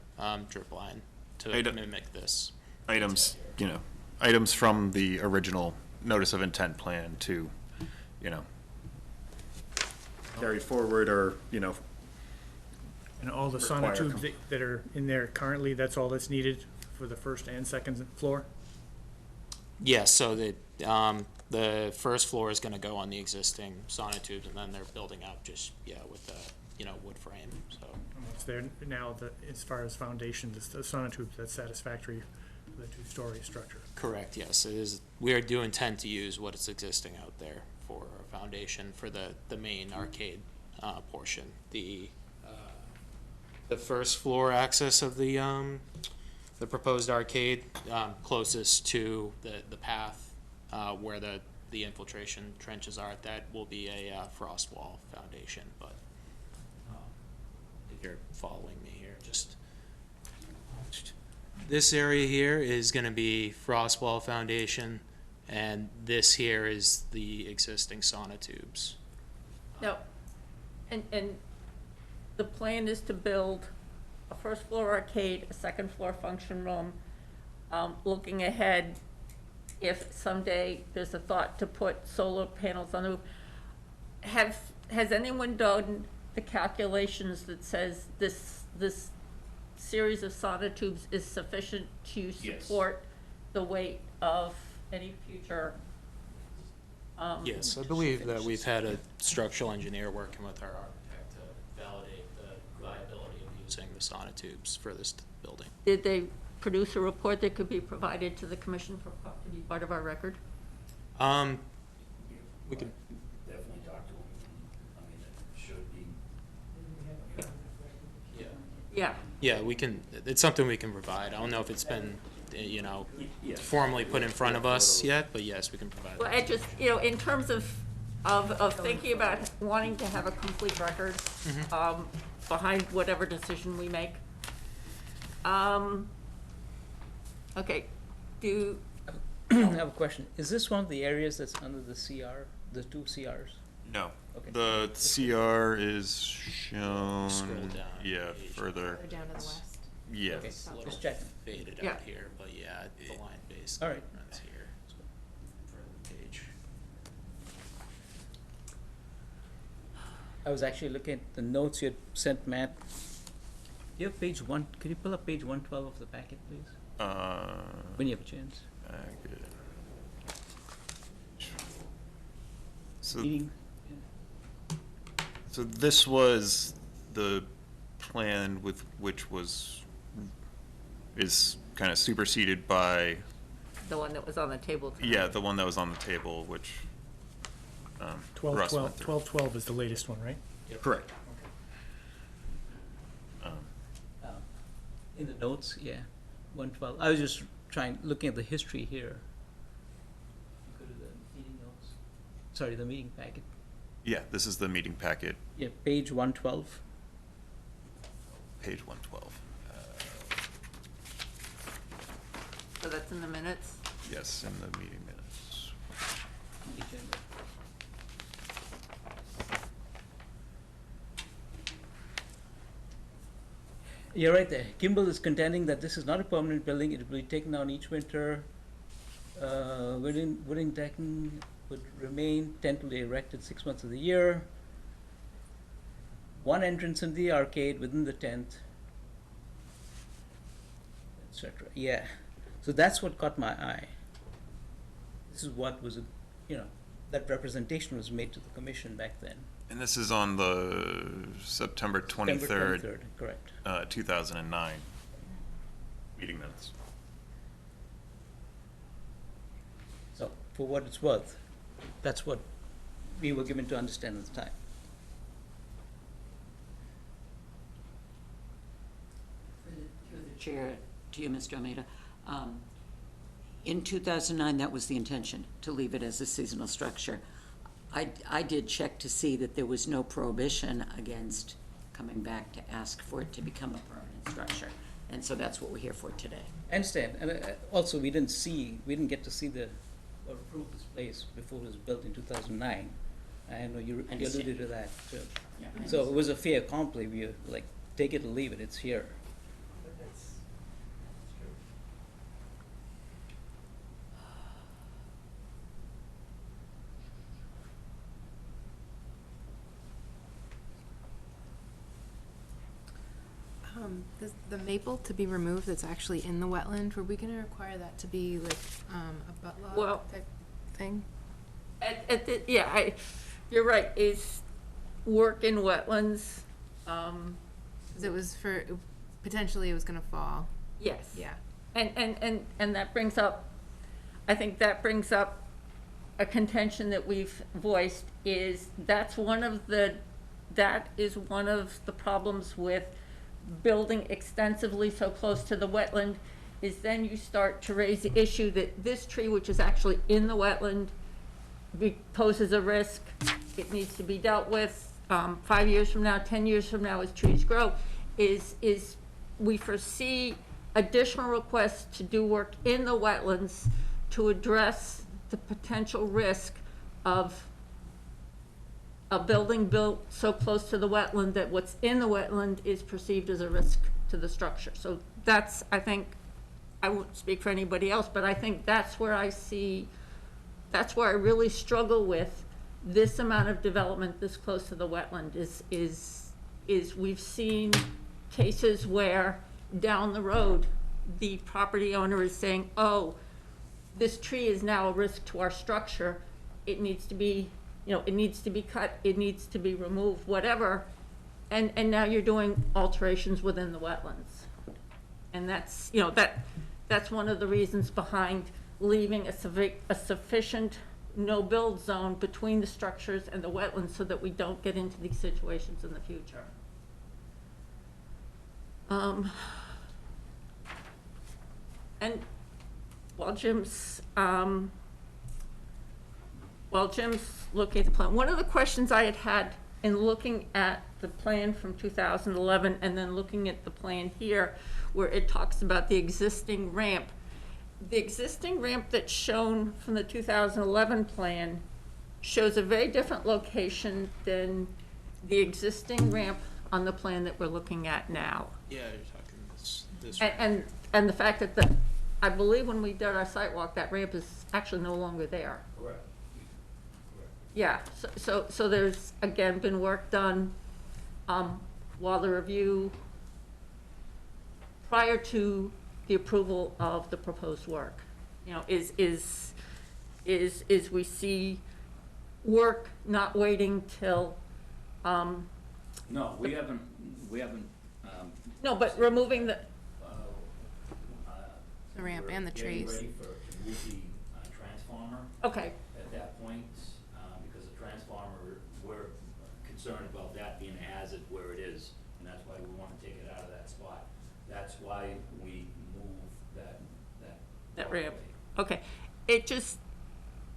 drip line to mimic this. Items, you know, items from the original notice of intent plan to, you know, carry forward or, you know. And all the sonotubes that are in there currently, that's all that's needed for the first and second floor? Yeah, so that the first floor is going to go on the existing sonotubes, and then they're building up just with the wood frame. So What's there now? As far as foundation, the sonotubes, that's satisfactory for the two-story structure. Correct. Yes, it is. We do intend to use what is existing out there for our foundation for the main arcade portion. The first floor access of the proposed arcade closest to the path where the infiltration trenches are, that will be a frost wall foundation. But if you're following me here, just this area here is going to be frost wall foundation, and this here is the existing sonotubes. No, and the plan is to build a first floor arcade, a second floor function room. Looking ahead, if someday there's a thought to put solar panels on the roof, has anyone done the calculations that says this series of sonotubes is sufficient to support the weight of any future? Yes, I believe that we've had a structural engineer working with our architect to validate the viability of using the sonotubes for this building. Did they produce a report that could be provided to the commission to be part of our record? We could definitely talk to them. I mean, it should be. Yeah. Yeah, we can. It's something we can provide. I don't know if it's been, formally put in front of us yet, but yes, we can provide. Well, it just, in terms of thinking about wanting to have a complete record behind whatever decision we make. Okay, I have a question. Is this one of the areas that's under the CR, the two CRs? No. Okay. The CR is shown. Scroll down. Yeah, further. Or down to the west. Yes. Okay, It's a little just checking. faded Yeah. out here, but yeah, the line base All right. runs here. For the page. I was actually looking at the notes you had sent, Matt. Do you have page one? Could you pull up page 112 of the packet, please? When you have a chance. Good. So, meeting? so this was the plan with which is kind of superseded by, The one that was on the table tonight. yeah, the one that was on the table, which Russ went through. 1212 is the latest one, right? Correct. In the notes, yeah, 112. I was just looking at the history here. Go to the meeting notes. Sorry, the meeting packet. Yeah, this is the meeting packet, Yeah, page 112. page 112. So that's in the minutes? Yes, in the meeting minutes. Agenda. You're right there. Kimball is contending that this is not a permanent building. It will be taken down each winter. Wooden decking would remain tentatively erected 6 months of the year. One entrance in the arcade within the tent, etc. Yeah. So that's what caught my eye. This is what was, that representation was made to the commission back then. And this is on the September 23rd, September 23rd, correct. 2009 meeting minutes. So, for what it's worth, that's what we were given to understand at the time. Through the chair, to you, Mr. Almeida. In 2009, that was the intention, to leave it as a seasonal structure. I did check to see that there was no prohibition against coming back to ask for it to become a permanent structure. And so that's what we're here for today. I understand, and also we didn't get to see or approve this place before it was built in 2009. I know you alluded to that too. Yeah, So it was a fait accompli. We like, take it or leave it, it's here. The maple to be removed that's actually in the wetland, were we gonna require that to be like, a butt log Well- type thing? You're right, is work in wetlands, 'Cause it was potentially it was gonna fall, yes. yeah. And that brings up, I think that brings up a contention that we've voiced, is that is one of the problems with building extensively so close to the wetland, is then you start to raise the issue that this tree, which is actually in the wetland, poses a risk. It needs to be dealt with 5 years from now, 10 years from now, as trees grow, is we foresee additional requests to do work in the wetlands to address the potential risk of a building built so close to the wetland that what's in the wetland is perceived as a risk to the structure. So that's, I think, I won't speak for anybody else, but I think that's where I really struggle with this amount of development this close to the wetland, is we've seen cases where down the road, the property owner is saying, oh, this tree is now a risk to our structure. It needs to be, it needs to be cut, it needs to be removed, whatever. And now you're doing alterations within the wetlands. And that's, that's one of the reasons behind leaving a sufficient no-build zone between the structures and the wetlands so that we don't get into these situations in the future. And while Jim's looking at the plan, one of the questions I had in looking at the plan from 2011 and then looking at the plan here, where it talks about the existing ramp that's shown from the 2011 plan shows a very different location than the existing ramp on the plan that we're looking at now. Yeah, you're talking this. And the fact that I believe when we did our site walk, that ramp is actually no longer there. Correct. Yeah, so there's, again, been work done, while the review, prior to the approval of the proposed work. Is we see work, not waiting till, No, we haven't, no, but removing the, The ramp we're and the getting trees. ready to move the transformer okay, at that point, because the transformer, we're concerned about that being a hazard where it is, and that's why we wanna take it out of that spot. That's why we move that ramp, walkway. okay.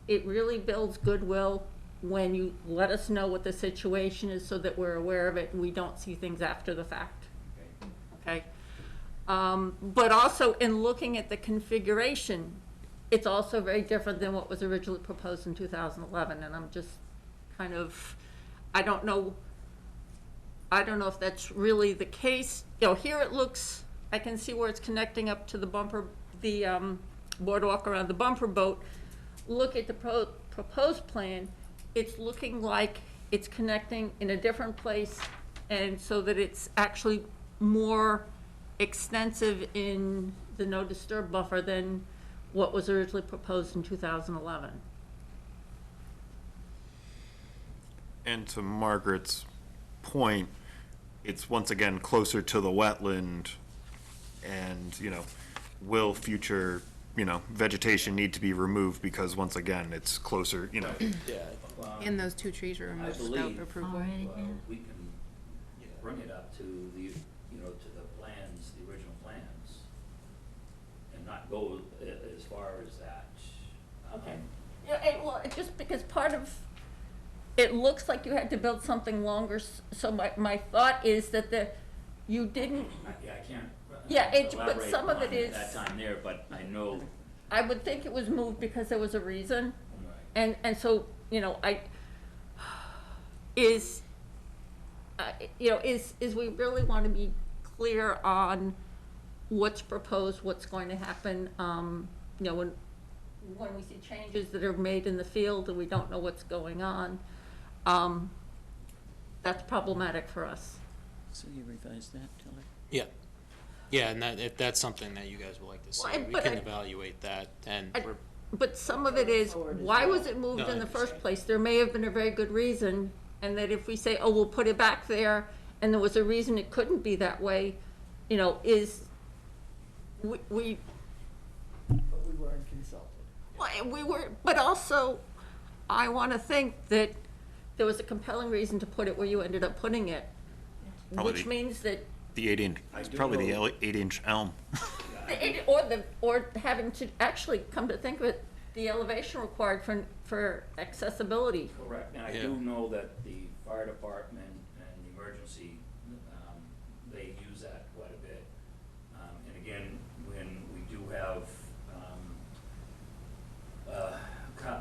It really builds goodwill when you let us know what the situation is so that we're aware of it and we don't see things after the fact, Okay. okay? But also in looking at the configuration, it's also very different than what was originally proposed in 2011, and I'm just kind of, I don't know if that's really the case. You know, here it looks, I can see where it's connecting up to the bumper, the boardwalk around the bumper boat. Look at the proposed plan, it's looking like it's connecting in a different place, and so that it's actually more extensive in the no disturb buffer than what was originally proposed in 2011. And to Margaret's point, it's once again closer to the wetland, and, you know, will future, you know, vegetation need to be removed because once again, it's closer, you know. Yeah. And those 2 trees were removed without believe- approval. We can bring it up to the, you know, to the plans, the original plans, and not go as far as that. Okay. Yeah, well, just because part of, it looks like you had to build something longer, so my thought is that you didn't, Yeah, I can't. Yeah, but elaborate some of it on is- that time there, but I know. I would think it was moved because there was a reason. Right. And so, you know, is we really want to be clear on what's proposed, what's going to happen, you know, when we see changes that are made in the field and we don't know what's going on, that's problematic for us. So you revised that, Tilly? Yeah. Yeah, and that, if that's something that you guys would like to see, Well, we but can I- evaluate that, and we're, But some of it is, why was it moved No, in I the first understand. place? There may have been a very good reason, and that if we say, oh, we'll put it back there, and there was a reason it couldn't be that way, you know, we, But we weren't consulted. we were, but also, I want to think that there was a compelling reason to put it where you ended up putting it, Probably which the- means that, The 8-inch, it's probably the 8-inch elm. or having to actually come to think of it, the elevation required for accessibility. Correct, and I Yeah. do know that the fire department and the emergency, they use that quite a bit. And again, when we do have,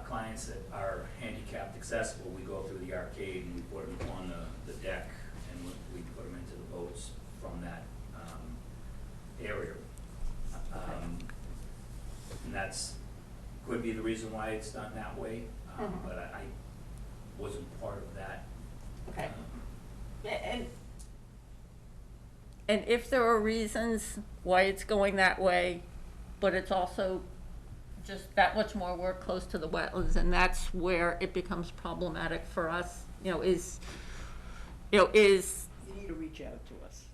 clients that are handicapped accessible, we go through the arcade and we put them on the deck, and we put them into the boats from that, area. And that's, could be the reason why it's done that way, but I wasn't part of that. Okay. And if there are reasons why it's going that way, but it's also just that much more work close to the wetlands, and that's where it becomes problematic for us, you know, is, You need to reach out to us.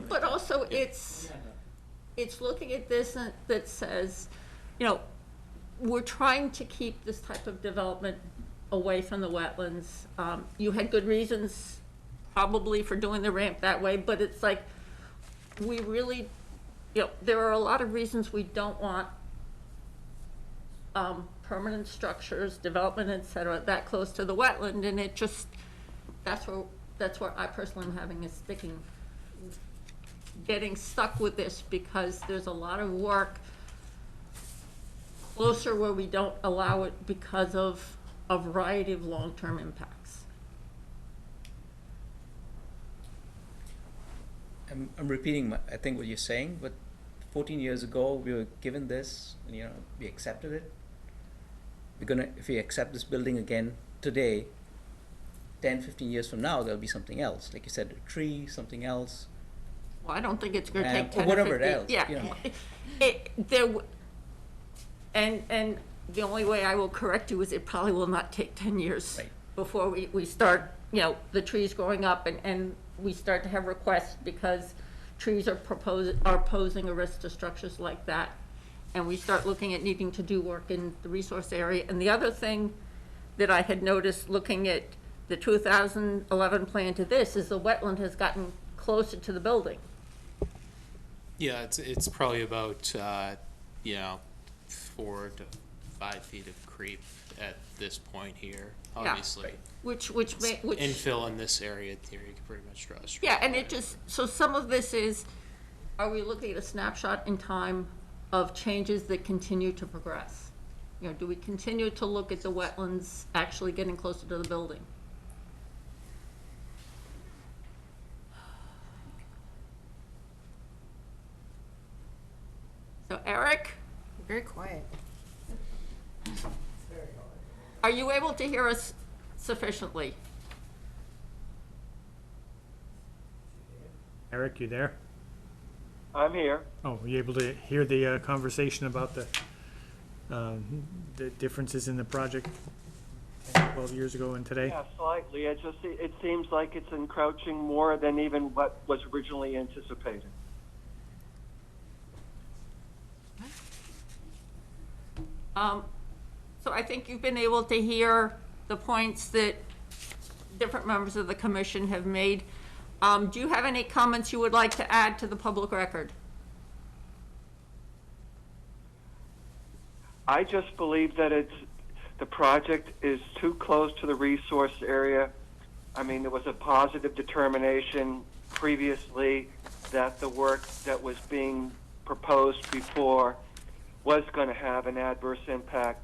but also it's looking at this and that says, you know, we're trying to keep this type of development away from the wetlands. You had good reasons probably for doing the ramp that way, but it's like, we really, you know, there are a lot of reasons we don't want permanent structures, development, et cetera, that close to the wetland, and it just, that's where I personally am having getting stuck with this, because there's a lot of work closer where we don't allow it because of a variety of long-term impacts. I'm repeating, I think what you're saying, but 14 years ago, we were given this, and, you know, we accepted it. If we accept this building again today, 10, 15 years from now, there'll be something else. Like you said, a tree, something else. Well, I don't think it's gonna take Or 10 or whatever 15. else, Yeah. you know. And the only way I will correct you is it probably will not take 10 years Right. before we start, you know, the trees growing up and we start to have requests because trees are posing a risk to structures like that. And we start looking at needing to do work in the resource area. And the other thing that I had noticed looking at the 2011 plan to this is the wetland has gotten closer to the building. Yeah, it's probably about, 4 to 5 feet of creep at this point here, obviously. Which Infill in this area, in theory, you can pretty much draw a straight yeah, and line. it just, so some of this is, are we looking at a snapshot in time of changes that continue to progress? You know, do we continue to look at the wetlands actually getting closer to the building? So Eric, Very quiet. are you able to hear us sufficiently? Eric, you there? I'm here. Oh, were you able to hear the conversation about the differences in the project 10, 12 years ago and today? Yeah, slightly. It seems like it's encroaching more than even what was originally anticipated. So I think you've been able to hear the points that different members of the commission have made. Do you have any comments you would like to add to the public record? I just believe that the project is too close to the resource area. I mean, there was a positive determination previously that the work that was being proposed before was going to have an adverse impact.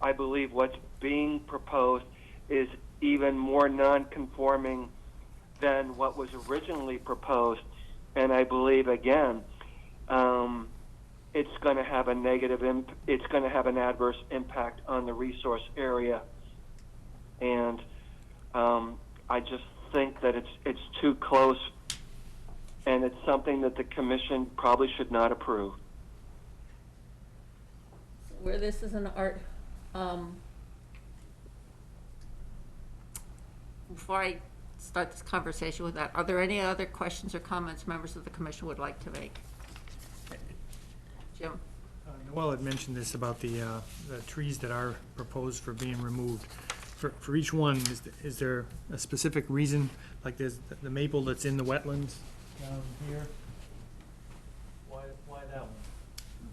I believe what's being proposed is even more non-conforming than what was originally proposed, and I believe again it's going to have a it's going to have an adverse impact on the resource area, and I just think that it's too close, and it's something that the commission probably should not approve. Where this is an art, before I start this conversation with that, are there any other questions or comments members of the commission would like to make? Jim? Noel had mentioned this about the trees that are proposed for being removed. For each one, is there a specific reason? Like there's the maple that's in the wetlands down here? Why that one?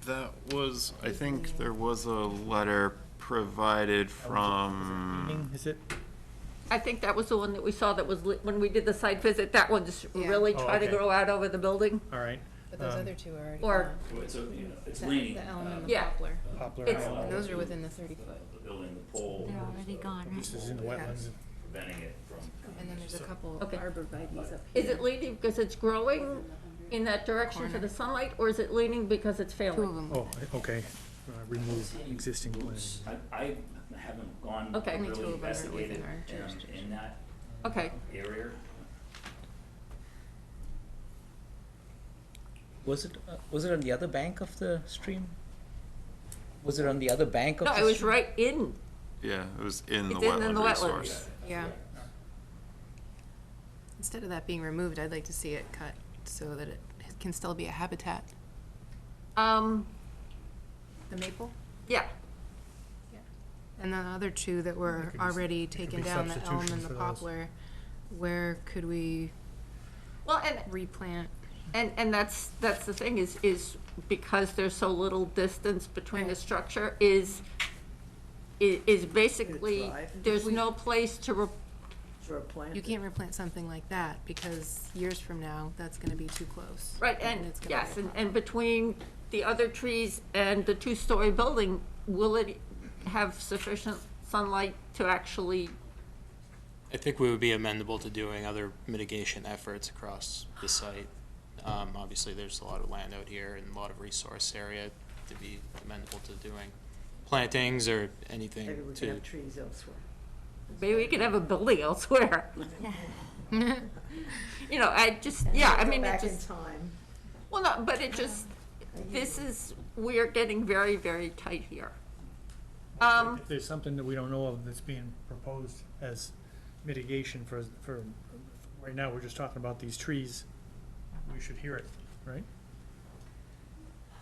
That was, I think there was a letter provided from, Is it? I think that was the one that we saw that was, when we did the site visit, that one just Yeah. really Oh, tried to okay. grow out over the building. All right. But those other two are already Or- gone. So it's The- leaning. The elm and the Yeah. poplar. Poplar. It's- And those are within the 30-foot. The building, the pole. They're already gone, This is in the wetlands. Preventing it from. And then there's a couple Okay. arborvitae's up here. Is it leaning because it's growing in that direction for the sunlight, or is it leaning because it's Two failing? of them. Oh, okay. Remove existing plants. I haven't gone Okay. Only two really of them are investigated within our jurisdiction. in that Okay, area. Was it on the other bank of the stream? Was it on the other bank of no, the it was stream? right in, yeah, it was in the it's in the wetland wetlands. resource. Yeah. Instead of that being removed, I'd like to see it cut so that it can still be a habitat. The maple? Yeah, And the other two that were could be- already could taken be down, the elm substitutions and the for those. poplar, where could we well, replant? and that's the thing is because there's so little distance between the structure is basically, Drive. there's no place to, For a plant. You can't replant something like that because years from now, that's gonna be too close. right, and, it's gonna yes, be a and between the other trees and the two-story building, will it have sufficient sunlight to actually, I think we would be amendable to doing other mitigation efforts across the site. Obviously, there's a lot of land out here and a lot of resource area to be amendable to doing plantings or anything Maybe we can to, have trees elsewhere. maybe we could have a building elsewhere? You know, I just, yeah, I Go mean, it back in just, time. well, no, but it just, this is, we're getting very, very tight here. If there's something that we don't know of that's being proposed as mitigation for, right now, we're just talking about these trees, we should hear it, right?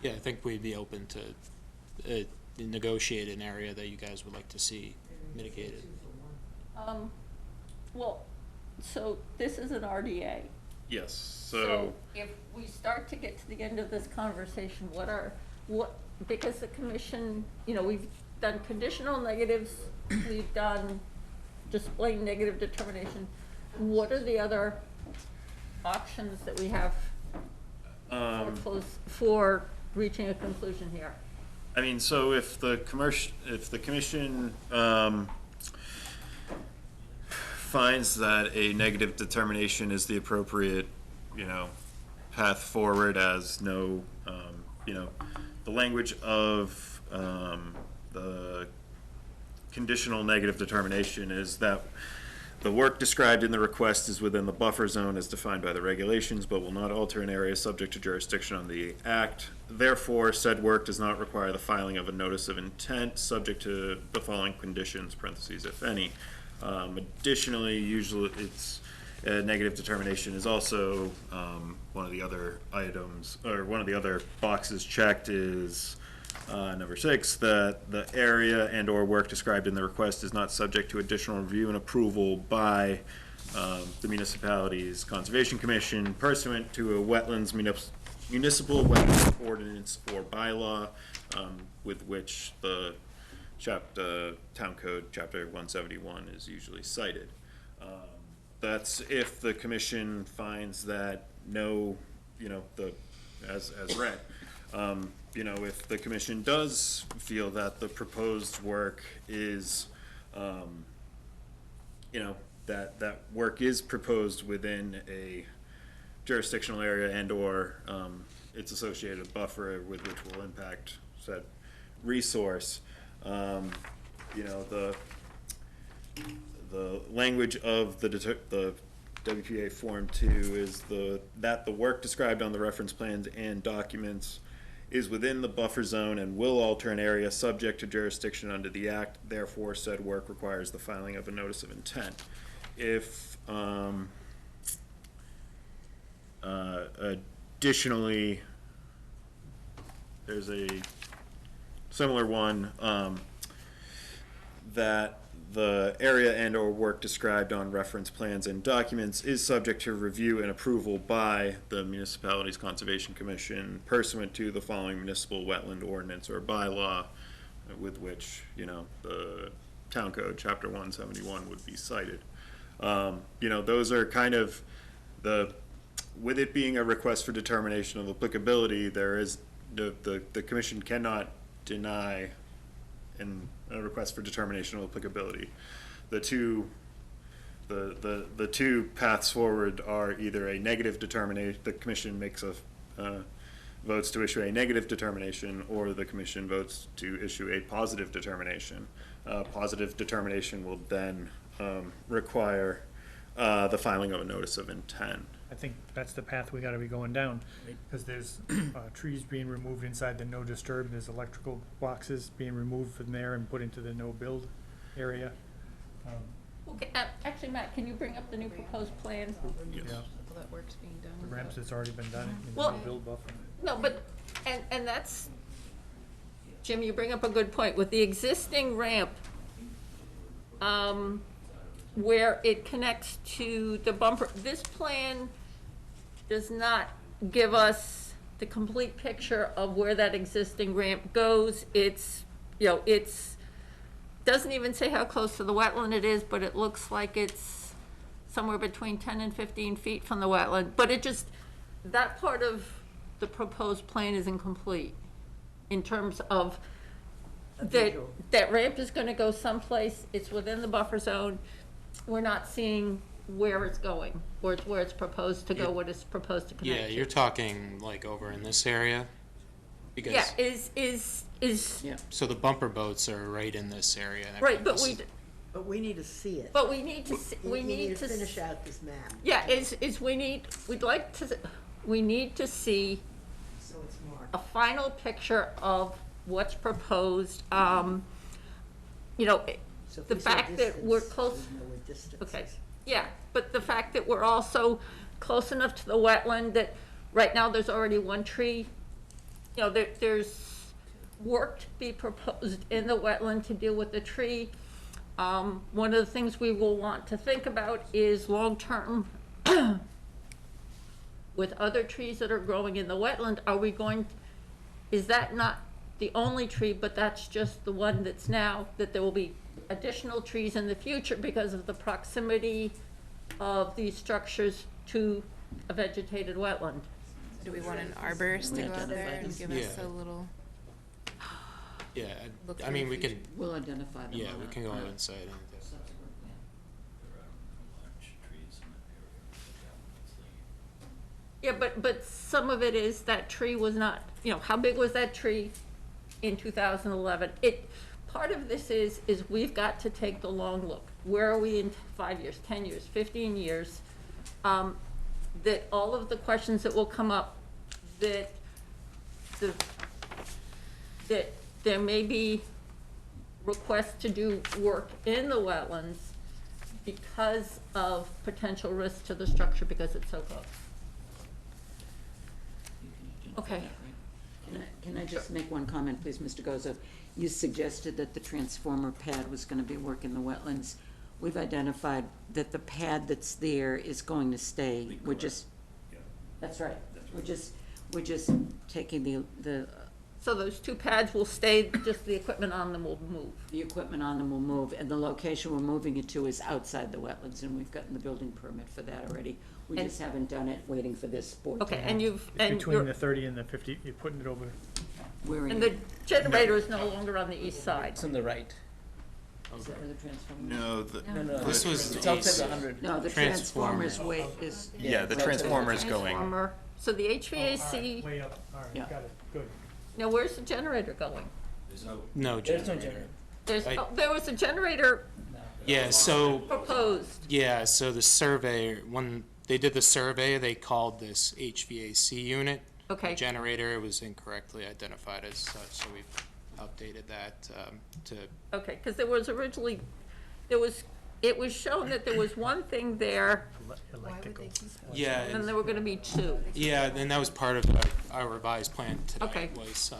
Yeah, I think we'd be open to negotiate an area that you guys would like to see mitigated. Well, so this is an RDA. Yes, So if we start to get to the end of this conversation, because the commission, we've done conditional negatives, we've done displaying negative determination, what are the other options that we have for reaching a conclusion here? I mean, so if the commission finds that a negative determination is the appropriate, path forward, as no, the language of the conditional negative determination is that the work described in the request is within the buffer zone as defined by the regulations, but will not alter an area subject to jurisdiction on the act. Therefore, said work does not require the filing of a notice of intent, subject to the following conditions, parentheses, if any. Additionally, usually it's a negative determination is also one of the other items, or one of the other boxes checked is number 6, that the area and or work described in the request is not subject to additional review and approval by the municipality's Conservation Commission pursuant to a wetlands municipal wetlands ordinance or bylaw, with which the Town Code Chapter 171 is usually cited. That's if the commission finds that no, as read. If the commission does feel that the proposed work is, that work is proposed within a jurisdictional area and or its associated buffer with which will impact said resource, the language of the WPA Form 2 is that the work described on the reference plans and documents is within the buffer zone and will alter an area subject to jurisdiction under the act. Therefore, said work requires the filing of a notice of intent. If additionally, there's a similar one that the area and or work described on reference plans and documents is subject to review and approval by the municipality's Conservation Commission pursuant to the following municipal wetland ordinance or bylaw, with which, the Town Code Chapter 171 would be cited. Those are kind of with it being a request for determination of applicability, there is, the commission cannot deny a request for determination of applicability. The two paths forward are either a negative determination, the commission makes votes to issue a negative determination, or the commission votes to issue a positive determination. Positive determination will then require the filing of a notice of intent. I think that's the path we gotta be going down, because there's trees being removed inside the no disturb, there's electrical boxes being removed from there and put into the no build area. Okay, actually, Matt, can you bring up the new proposed plan? Yeah, All that work's being done. the ramps that's already been done in the Well- no build buffer. No, but, and that's, Jim, you bring up a good point. With the existing ramp, where it connects to the bumper, this plan does not give us the complete picture of where that existing ramp goes. It's, doesn't even say how close to the wetland it is, but it looks like it's somewhere between 10 and 15 feet from the wetland. But that part of the proposed plan is incomplete in terms of that ramp is gonna go someplace, it's within the buffer zone. We're not seeing where it's going, or where it's proposed to go, what it's proposed to connect Yeah, to. you're talking like over in this area? Because, Yeah, is, so the bumper boats are right in this area. right, but But we need to see it. we need to, we You need to. finish out this map. Yeah, we need to see So it's marked. a final picture of what's proposed. you know, So if the we say fact that we're distance, close, we know what distance okay, is. yeah, but the fact that we're also close enough to the wetland that right now there's already one tree, you know, there's work to be proposed in the wetland to deal with the tree. One of the things we will want to think about is long-term, with other trees that are growing in the wetland, are we going, is that not the only tree, but that's just the one that's now, that there will be additional trees in the future because of the proximity of these structures to a vegetated wetland? Do we want an arborist to go out there Identify and these. give us Yeah. a little? Yeah, Look I for mean, the we can, future. We'll identify them. yeah, on we a- can go on out a and say it. subsequent plan. There are large trees in that area. Yeah, but some of it is that tree was not, you know, how big was that tree in 2011? Part of this is we've got to take the long look. Where are we in 5 years, 10 years, 15 years? That all of the questions that will come up, that there may be requests to do work in the wetlands because of potential risk to the structure because it's so close. Okay. Can I just make one comment, please, Mr. Gozo? You suggested that the transformer pad was gonna be work in the wetlands. We've identified that the pad that's there is going to stay. We're just, that's right. We're just taking the So those two pads will stay, just the equipment on them will move. the equipment on them will move, and the location we're moving it to is outside the wetlands, and we've gotten the building permit for that already. We And- just haven't done it, waiting for this board to Okay, have. and you've, It's and between you're, the 30 and the 50, you're putting it over. We're in, and the generator is no longer on the east side. It's on the right. is that where the transformer? No, No, no, This was it's the outside AC. the 100. No, the Transformer. transformer's way is. yeah, the transformer is going. Transformer. So the Oh, all right, HVAC, way up, all right, Yeah. got it, good. now where's the generator going? There's no. No There's no generator. generator. There was a generator Yeah, so, proposed. yeah, so the surveyor, when they did the survey, they called this HVAC unit. Okay. The generator was incorrectly identified as such, so we've updated that to, Okay, because there was originally, it was shown that there was one thing there, Electrical. yeah, and then and- there were gonna be two. yeah, and that was part of our revised plan Okay. tonight, was,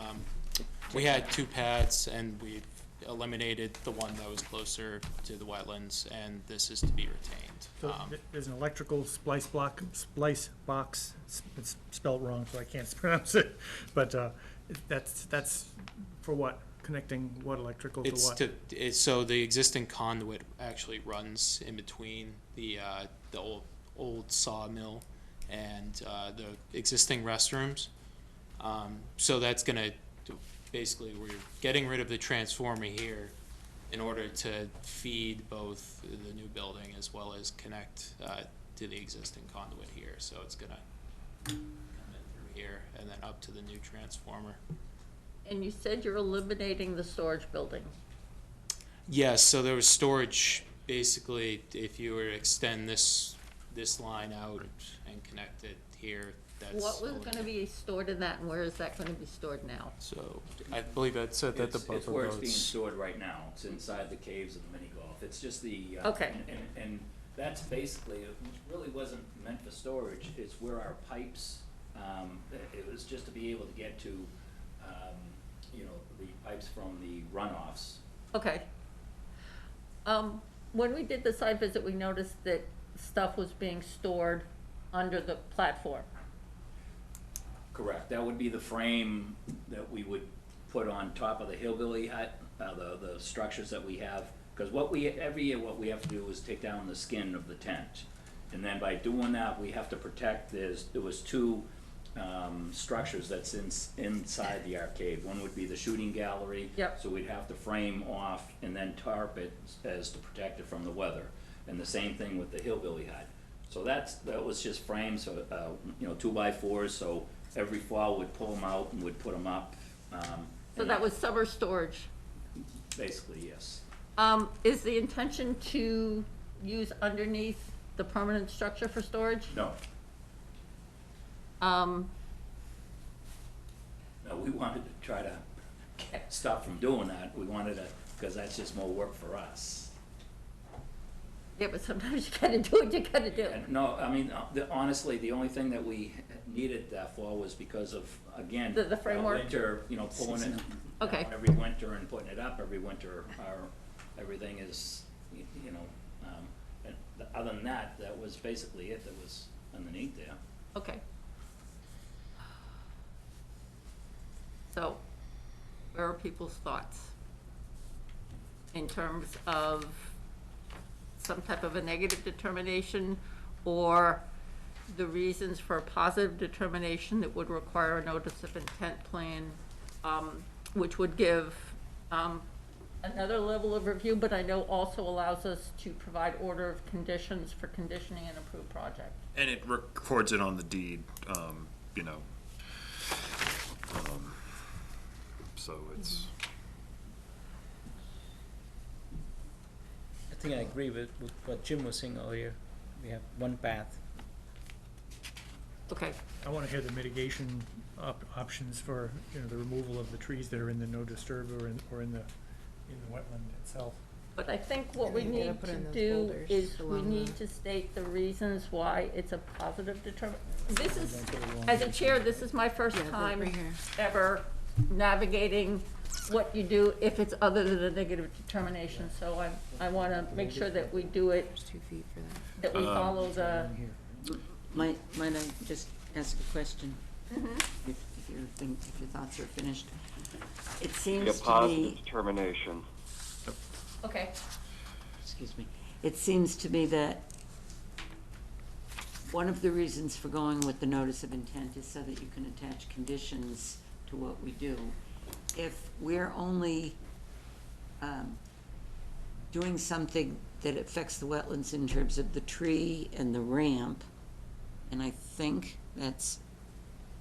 we had two pads, and we eliminated the one that was closer to the wetlands, and this is to be retained. So there's an electrical splice box, it's spelled wrong, so I can't pronounce it, but that's for what? Connecting what electrical to It's what? so the existing conduit actually runs in between the old sawmill and the existing restrooms. So that's gonna, basically, we're getting rid of the transformer here in order to feed both the new building as well as connect to the existing conduit here. So it's gonna come in through here and then up to the new transformer. And you said you're eliminating the storage building. Yes, so there was storage, basically, if you were to extend this line out and connect it here, that's. What was gonna be stored in that, and where is that gonna be stored now? So, I believe it said that the It's buffer where it's being boats. stored right now. It's inside the caves of the mini golf. It's just the. Okay. And that's basically, it really wasn't meant for storage. It's where our pipes, it was just to be able to get to, the pipes from the runoffs. Okay. When we did the site visit, we noticed that stuff was being stored under the platform. Correct. That would be the frame that we would put on top of the hillbilly hut, the structures that we have. Because every year what we have to do is take down the skin of the tent. And then by doing that, we have to protect, there was two structures that's inside the arcade. One would be the shooting gallery. Yep. So we'd have to frame off and then tarp it as to protect it from the weather. And the same thing with the hillbilly hut. So that was just frames, 2x4s, so every fall we'd pull them out and we'd put them up. So that was summer storage. Basically, yes. Is the intention to use underneath the permanent structure for storage? No, no, we wanted to try to stop from doing that. We wanted to because that's just more work for us. Yeah, but sometimes you gotta do what you gotta do. And no, I mean, honestly, the only thing that we needed that for was because of, again, The framework? winter, you know, pulling it Okay. every winter and putting it up every winter. Everything is, you know, and other than that, that was basically it that was underneath there. Okay. So, where are people's thoughts? In terms of some type of a negative determination, or the reasons for a positive determination that would require a notice of intent plan, which would give another level of review, but I know also allows us to provide order of conditions for conditioning an approved project. And it records it on the deed, you know. So it's, I think I agree with what Jim was saying earlier. We have one path. Okay. I want to hear the mitigation options for, you know, the removal of the trees that are in the no disturb or in the wetland itself. But I think what we And you gotta need put to in those do boulders is we along need the- to state the reasons why it's a positive This is, as a chair, this is my first Yeah, time right here. ever navigating what you do if it's other than a negative determination. So I want to make sure that we do it, There's 2 feet for that. that we follow the, Might I just ask a question? If your thoughts are finished. It Be a seems to positive me, determination. okay. excuse me, it seems to me that one of the reasons for going with the notice of intent is so that you can attach conditions to what we do. If we're only doing something that affects the wetlands in terms of the tree and the ramp, and I think that's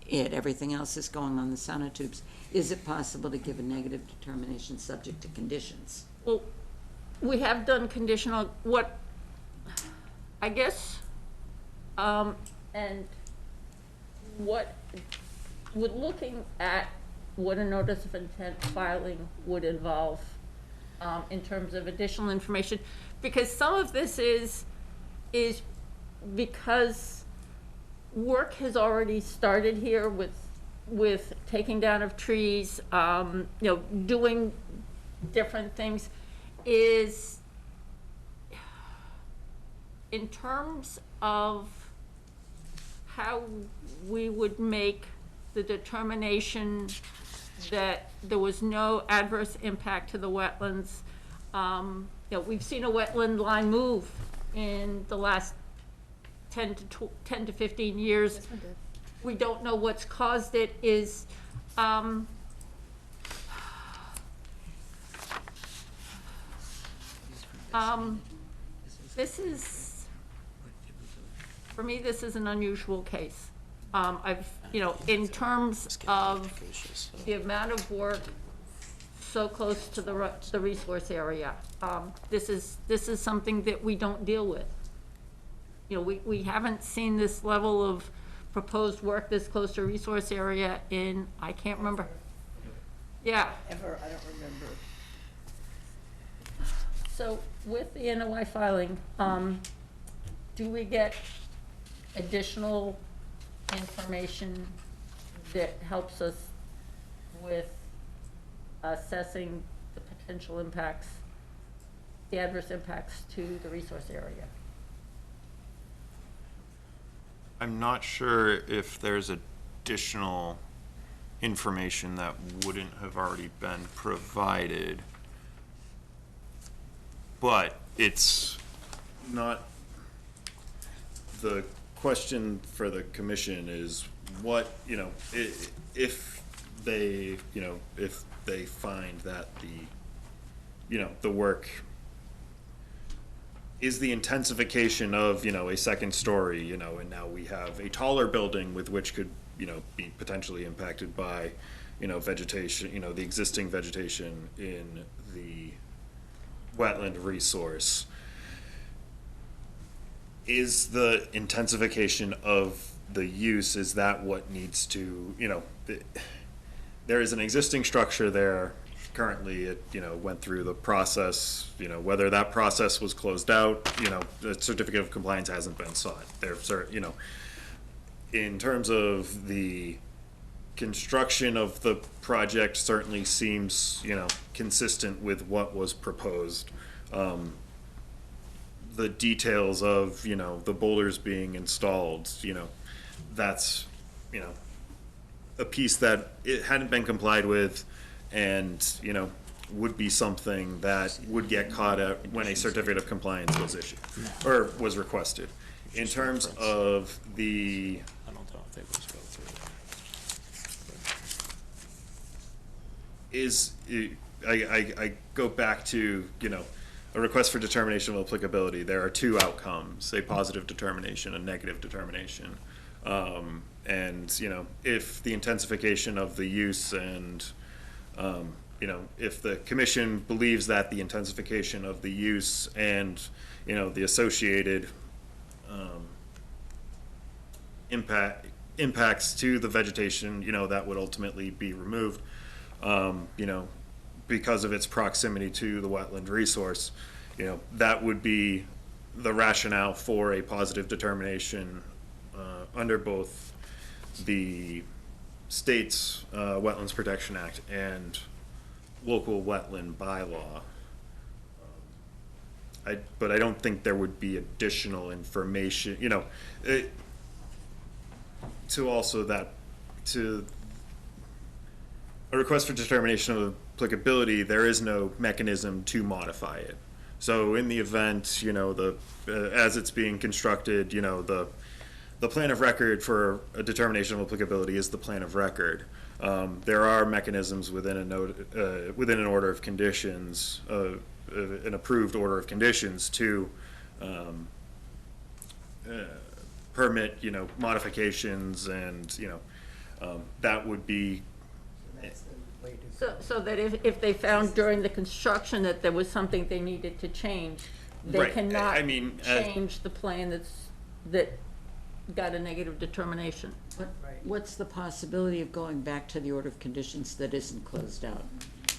it, everything else is going on the sonotubes, is it possible to give a negative determination subject to conditions? Well, we have done conditional, what, I guess, and what, with looking at what a notice of intent filing would involve, in terms of additional information, because some of this is because work has already started here with taking down of trees, you know, doing different things, is in terms of how we would make the determination that there was no adverse impact to the wetlands. You know, we've seen a wetland line move in the last 10 to 15 years. This one did. We don't know what's caused it. Is this is, for me, this is an unusual case. I've, you know, in terms of the amount of work so close to the resource area, this is something that we don't deal with. You know, we haven't seen this level of proposed work this close to resource area in, I can't remember. Yeah. Ever, I don't remember. So with the NOI filing, do we get additional information that helps us with assessing the potential impacts, the adverse impacts to the resource area? I'm not sure if there's additional information that wouldn't have already been provided, but it's not, the question for the commission is what, you know, if they, you know, if they find that the, you know, the work is the intensification of, you know, a second story, you know, and now we have a taller building with which could, you know, be potentially impacted by, you know, vegetation, you know, the existing vegetation in the wetland resource. Is the intensification of the use, is that what needs to, you know, there is an existing structure there currently it, went through the process, whether that process was closed out, the certificate of compliance hasn't been sought. In terms of the construction of the project certainly seems, consistent with what was proposed. The details of, the boulders being installed, that's, a piece that it hadn't been complied with and, would be something that would get caught up when a certificate of compliance was issued, or was requested. In terms of the, I don't know if they was go through it. I go back to, a request for determination of applicability. There are two outcomes, a positive determination, a negative determination. And, if the intensification of the use and, if the commission believes that the intensification of the use and, the associated impacts to the vegetation, that would ultimately be removed, because of its proximity to the wetland resource, that would be the rationale for a positive determination under both the state's Wetlands Protection Act and local wetland bylaw. But I don't think there would be additional information, to also to a request for determination of applicability, there is no mechanism to modify it. So in the event, as it's being constructed, the plan of record for a determination of applicability is the plan of record. There are mechanisms within within an order of conditions, an approved order of conditions to permit, modifications, and that would be. So that if they found during the construction that there was something they needed to change, they Right. cannot I mean, change the plan that got a negative determination. What's the possibility of going back to the order of conditions that isn't closed out?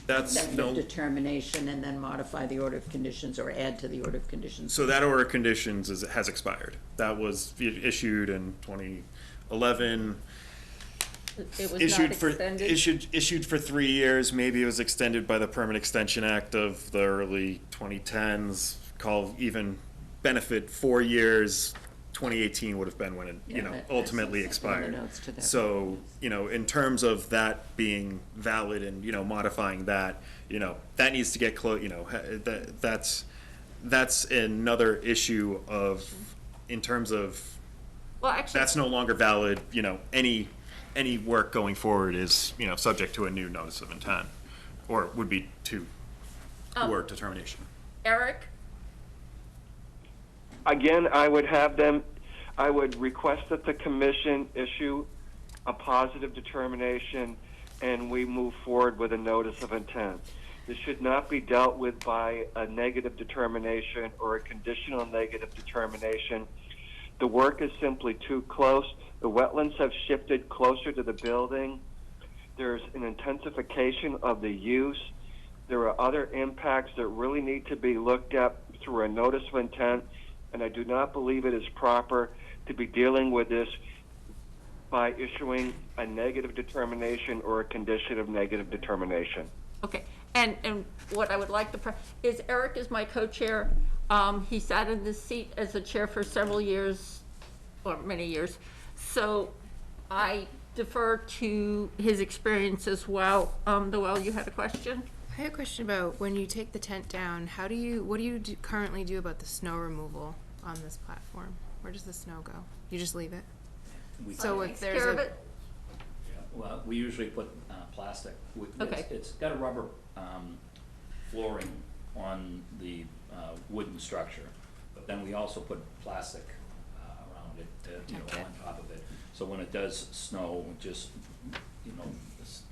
That's Negative determination and then modify the order of conditions or add to the order of conditions? So that order of conditions has expired. That was issued in 2011. It was not extended? Issued for 3 years. Maybe it was extended by the Permit Extension Act of the early 2010s. Called even benefit 4 years. 2018 would have been when it, ultimately expired. So, in terms of that being valid and, modifying that, that needs to get close, that's another issue in terms of, Well, actually, that's no longer valid, any work going forward is, subject to a new notice of intent, or would be to work determination. Eric? Again, I would request that the commission issue a positive determination and we move forward with a notice of intent. This should not be dealt with by a negative determination or a conditional negative determination. The work is simply too close. The wetlands have shifted closer to the building. There's an intensification of the use. There are other impacts that really need to be looked at through a notice of intent, and I do not believe it is proper to be dealing with this by issuing a negative determination or a condition of negative determination. Okay, and what I would like is Eric is my co-chair. He sat in this seat as the chair for several years, or many years. So I defer to his experience as well. Noel, you had a question? I had a question about when you take the tent down, what do you currently do about the snow removal on this platform? Where does the snow go? You just leave it? So if there's Care of it? Well, we usually put plastic. Okay. It's got a rubber flooring on the wooden structure, but then we also put plastic around it, on top of it. So when it does snow, it just,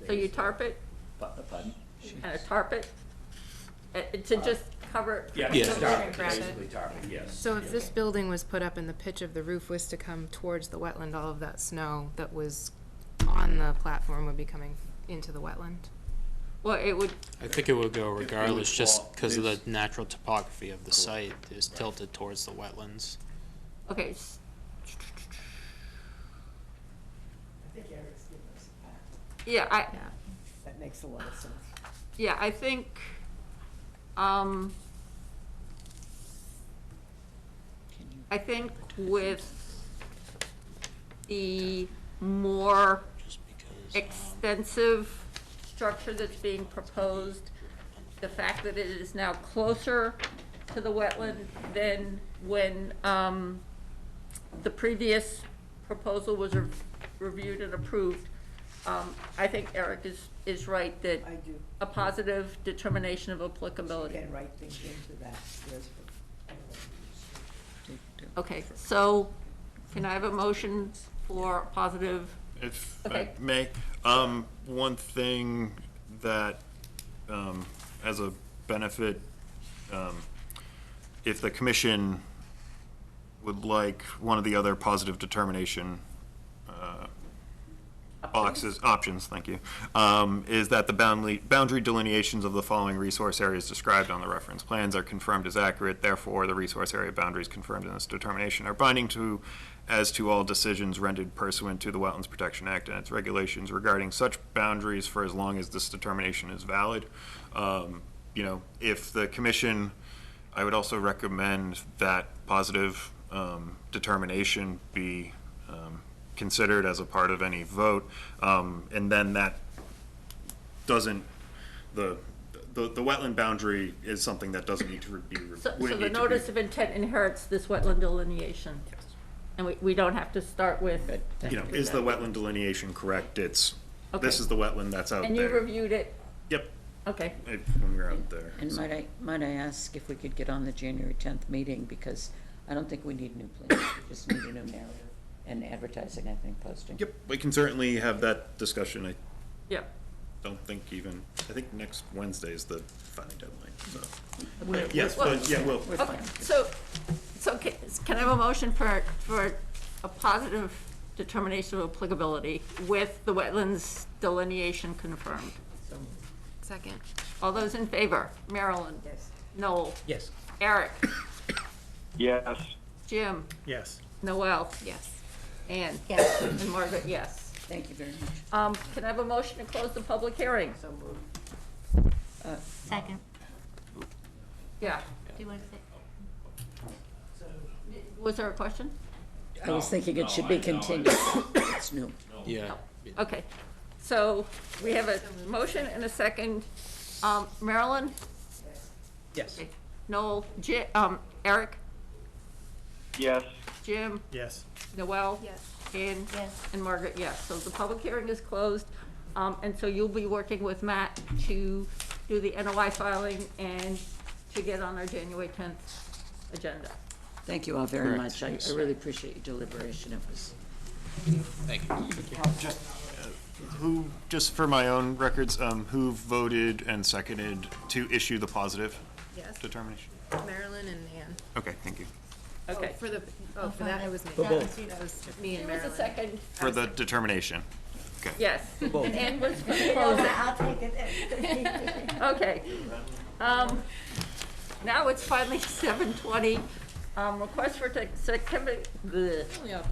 So you tarp it? Pardon? And tarp it? To just cover? Yeah, Yes. basically tarp it, yes. So if this building was put up and the pitch of the roof was to come towards the wetland, all of that snow that was on the platform would be coming into the wetland? Well, it would, I think it would go regardless, just fall. because of the natural topography of the site is tilted towards the wetlands. okay, I think Eric's given us that. yeah, That makes a lot of sense. yeah, I think, I think with the more Just because, extensive structure that's being proposed, the fact that it is now closer to the wetland than when, the previous proposal was reviewed and approved, I think Eric is right that I do. a positive determination of applicability. Again, write things into that. Yes, Okay, so can I have a motion for positive? If I Okay. may, one thing that, as a benefit, if the commission would like one of the other positive determination options, thank you, is that the boundary delineations of the following resource areas described on the reference plans are confirmed as accurate. Therefore, the resource area boundaries confirmed in this determination are binding as to all decisions rendered pursuant to the Wetlands Protection Act and its regulations regarding such boundaries for as long as this determination is valid. If the commission, I would also recommend that positive determination be considered as a part of any vote, and then that doesn't, the wetland boundary is something that doesn't need to be. So the notice of intent inherits this wetland delineation? Yes. And we don't have to start with, Is the wetland delineation correct? This Okay. is the wetland that's out and there. you reviewed it? Yep, Okay, when we were out there. And might I ask if we could get on the January 10th meeting, because I don't think we need new plans, we just need a new narrative and advertising, I think, posting. Yep, we can certainly have that discussion. I yeah. don't think I think next Wednesday is the filing deadline, so. We're- Yes, well- but, yeah, we'll. We're Okay, fine. so can I have a motion for a positive determination of applicability with the wetlands delineation confirmed? Second. All those in favor? Marilyn? Yes. Noel? Yes. Eric? Yes. Jim? Yes. Noel? Yes. Ann? Yes. And Margaret, yes. Thank you very much. Can I have a motion to close the public hearing? So moved. Second. Yeah. Do you want to say? Was there a question? I was thinking it should be continued. It's new. Yeah. Okay, so we have a motion and a second. Marilyn? Yes. Okay. Noel? Eric? Yes. Jim? Yes. Noel? Yes. Ann? Yes. And Margaret, yes. So the public hearing is closed. And so you'll be working with Matt to do the NOI filing and to get on our January 10th agenda. Thank you all very Correct. much. I really appreciate your deliberation. It was, Thank you. Just for my own records, who voted and seconded to issue the positive Yes. determination? Marilyn and Ann. Okay, thank you. Okay. For that, it was me. For both. That was me and There was Marilyn. a second. For the determination. Okay. Yes. both. And Ann was going to close it. I'll take it. Okay. Now it's finally 7:20. Request for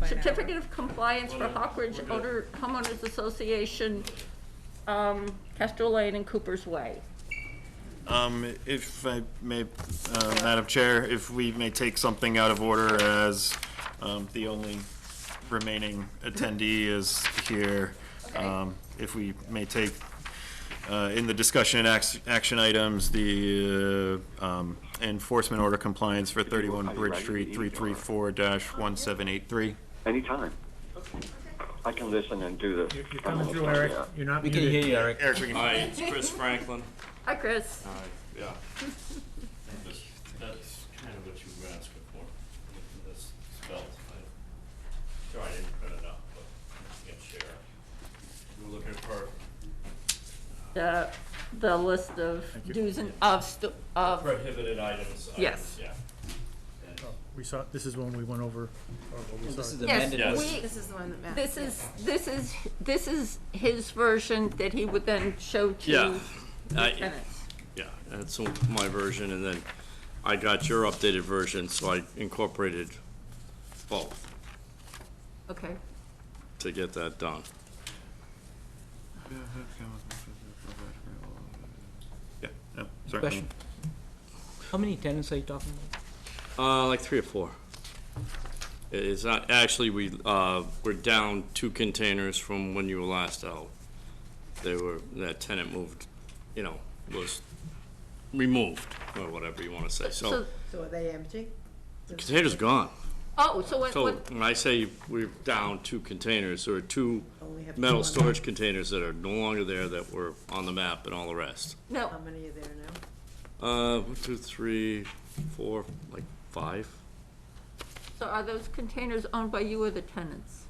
certificate of compliance for Hawkridge Homeowners Association, Kestrel Lane and Cooper's Way. If I may, Madam Chair, if we may take something out of order as the only remaining attendee is here. If we may take, in the discussion action items, the enforcement order compliance for 31 Bridge Street, 334-1783. Anytime. I can listen and do this. You're coming through, Eric. You're not We muted. can hear you, Eric. Eric, we can. Hi, it's Chris Franklin. Hi, Chris. Yeah. That's kind of what you were asking for, this spell. Sorry, I didn't print it up, but you can share. You were looking for The list of do's and of prohibited items. Yes. Yeah. Oh, we saw, this is when we went over, or what we This saw. is Yes, amended. Yes. This is the one that Matt. This is his version that he would then show to Yeah. tenants. Yeah, that's my version, and then I got your updated version, so I incorporated both Okay. to get that done. Yeah, no, certainly. Question. How many tenants are you talking about? Like 3 or 4. It's not, actually, we're down 2 containers from when you were last out. That tenant moved, was removed, or whatever you wanna say, so. So are they empty? The container's gone. Oh, so So what, when I say we're down 2 containers, there are 2 Only have metal two on storage containers that are no longer there that were on the map and all the rest. no, How many are there now? 1, 2, 3, 4, like 5 so are those containers owned by you or the tenants?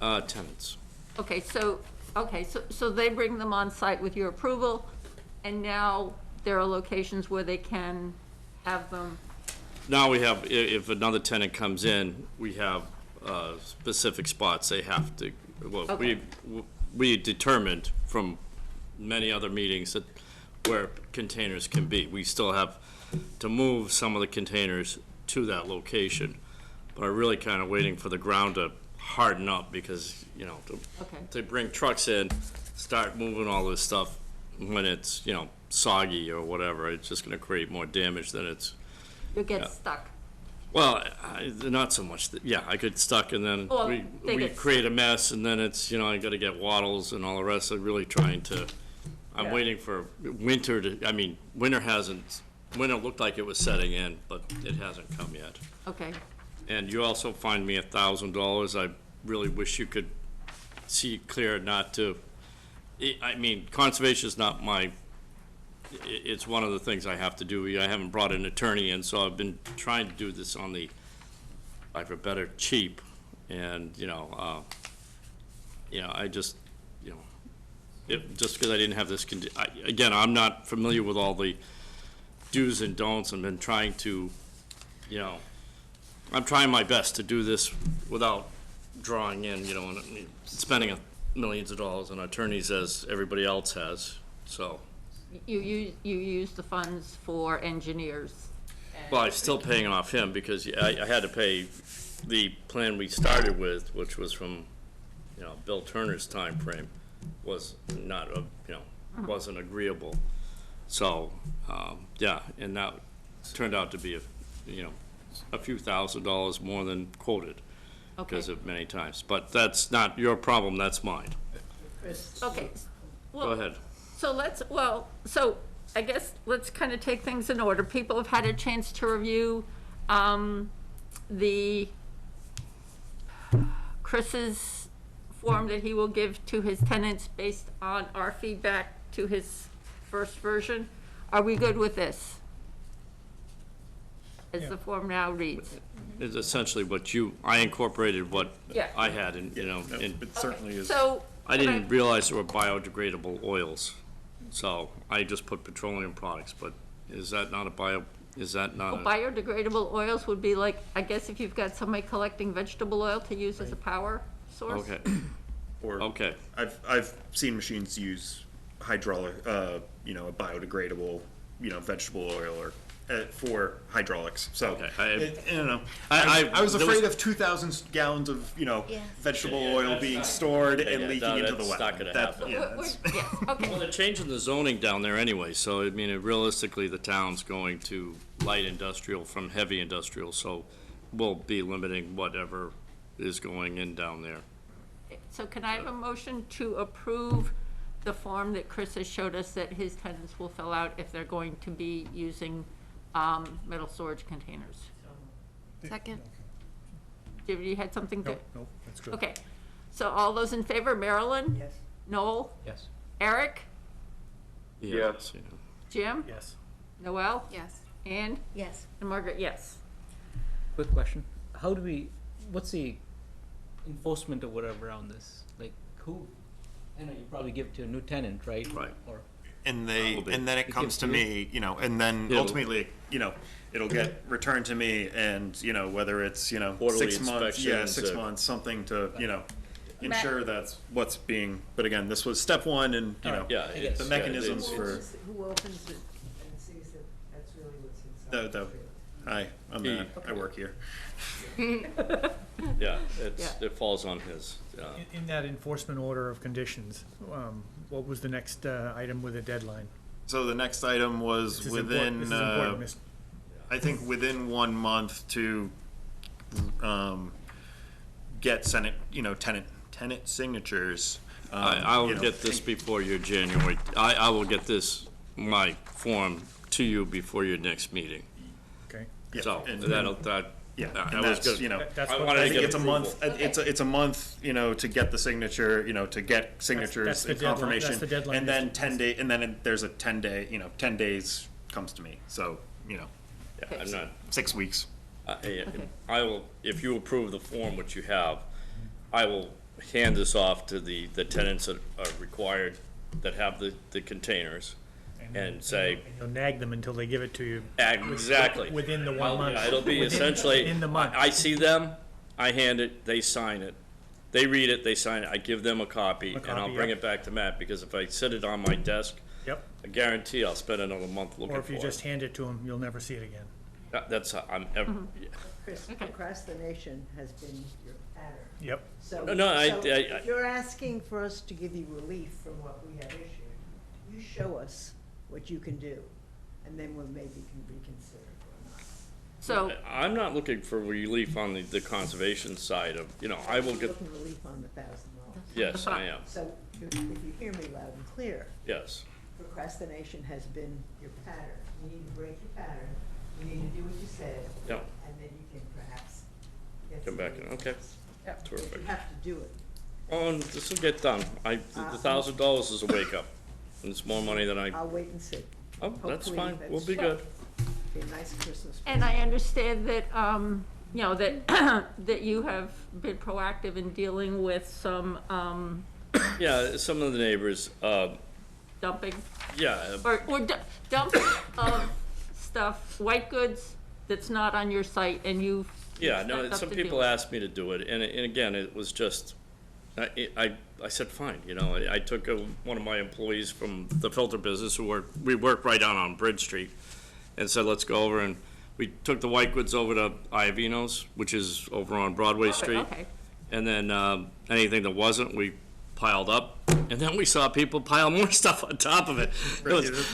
tenants. Okay, so they bring them on site with your approval, and now there are locations where they can have them. Now we have, if another tenant comes in, we have specific spots they have to, well, Okay. we determined from many other meetings that where containers can be. We still have to move some of the containers to that location, but I'm really kind of waiting for the ground to harden up because, Okay. to bring trucks in, start moving all this stuff when it's, soggy or whatever, it's just gonna create more damage than it's. You'll get Yeah. stuck. Well, not so much, I get stuck and then Well, we they get create a mess and then it's, I gotta get wattles and all the rest. I'm really trying to, I'm Yeah. waiting for winter winter looked like it was setting in, but it hasn't come yet. Okay, And you also fined me $1,000. I really wish you could see clear not to, conservation is not it's one of the things I have to do. I haven't brought an attorney in, so I've been trying to do this on the, for better, cheap. And, I just, just because I didn't have this, again, I'm not familiar with all the do's and don'ts. I've been trying to, I'm trying my best to do this without drawing in, and spending millions of dollars on attorneys as everybody else has, so. you use the funds for engineers. Well, I'm still paying off him because I had to pay the plan we started with, which was from, Bill Turner's time frame, was not, wasn't agreeable. So, and that turned out to be a few $1,000s more than quoted because of many times. But that's not your problem, that's mine. Okay. Go ahead. So I guess let's kind of take things in order. People have had a chance to review Chris's form that he will give to his tenants based on our feedback to his first version. Are we good with this? As the form now reads? It's essentially I incorporated what Yeah. I had and, and It certainly is. So. I didn't realize there were biodegradable oils, so I just put petroleum products, but is that not Biodegradable oils would be like, I guess if you've got somebody collecting vegetable oil to use as a power source? Okay, Or okay, I've seen machines use hydraulic, a biodegradable, vegetable oil or for hydraulics. So Okay, I don't know. I I was there afraid was- of 2,000 gallons of Yeah. vegetable Yeah, oil that's being not- stored yeah, and yeah, leaking no, into the that's wetland. not gonna That- happen. yeah, We're- that's- yes, okay. well, they're changing the zoning down there anyway, so realistically, the town's going to light industrial from heavy industrial, so we'll be limiting whatever is going in down there. So can I have a motion to approve the form that Chris has showed us that his tenants will fill out if they're going to be using metal storage containers? Second. You had something to? No, that's good. Okay, so all those in favor, Marilyn? Yes. Noel? Yes. Eric? Yes. Jim? Yes. Noel? Yes. Ann? Yes. And Margaret, yes. Quick question. What's the enforcement or whatever around this? Like, who, I know you probably give it to a new tenant, right? Right. Or, And Probably. then it It comes gives to you- me, and then It'll- ultimately, it'll get returned to me and, whether it's, Quarterly 6 months, inspections, 6 months, something to, ensure that's what's being, but again, this was step one and, you know, Yeah, it's- the yeah, mechanisms it's- for, Who opens it and sees it, that's really what's inside. hi, I'm Matt, I work here. Yeah, it falls on his, In that enforcement order of conditions, what was the next item with a deadline? So the next item was This is within, This is important, Miss. I think within 1 month to, get tenant signatures. I will you know, get this before your January, I will get this, my form to you before your next meeting. Okay. Yeah, So, and- Yeah, that and was that's, good. you know, That's I what- wanted I to think get it's a month, approval. it's a month, you know, to get the signature, you know, to get signatures that's the and deadline- confirmation. that's the deadline, And then Mr. 10 day, and then there's a 10-day, you know, 10 days comes to me, so, you know, Yeah, I'm not, 6 weeks. I will, if you approve the form, which you have, I will hand this off to the tenants that are required, that have the containers, and say, You'll nag them until they give it to you. exactly. Within the 1 Well, month. yeah, it'll be Within- essentially, Within the month. I see them, I hand it, they sign it. They read it, they sign it, I give them a copy, and I'll copy, bring yep. it back to Matt, because if I sit it on my desk, Yep. I guarantee I'll spend another month looking Or for if you it. just hand it to them, you'll never see it again. That's, I'm, yeah. Chris, procrastination has been your pattern. Yep. So, No, I- so I- if you're asking for us to give you relief from what we have issued, you show us what you can do, and then we'll maybe can reconsider or not. So, I'm not looking for relief on the conservation side of, you know, I will get, Looking relief on the $1,000. yes, I am, So if you hear me loud and clear, yes. procrastination has been your pattern. You need to break your pattern, you need to do what you said, Yep. and then you can perhaps get Come some back in, relief. okay. Yep, but Terrific. you have to do it. Oh, and this will get done. The $1,000 is a wake-up, and it's more money than I, I'll wait and see. oh, that's Hopefully fine, we'll that's- be good. Be a nice Christmas. and I understand that, you know, that, that you have been proactive in dealing with some, Yeah, some of the neighbors, dumping, yeah, or dumping of stuff, white goods that's not on your site, and you've yeah, stepped no, up some to do people it. asked me to do it, and again, it was just, I said, fine, you know, I took one of my employees from the filter business we work right down on Bridge Street, and said, let's go over, and we took the white goods over to Iavino's, which is over on Broadway Street. Okay, And then anything that wasn't, we piled up. And then we saw people pile more stuff on top of it.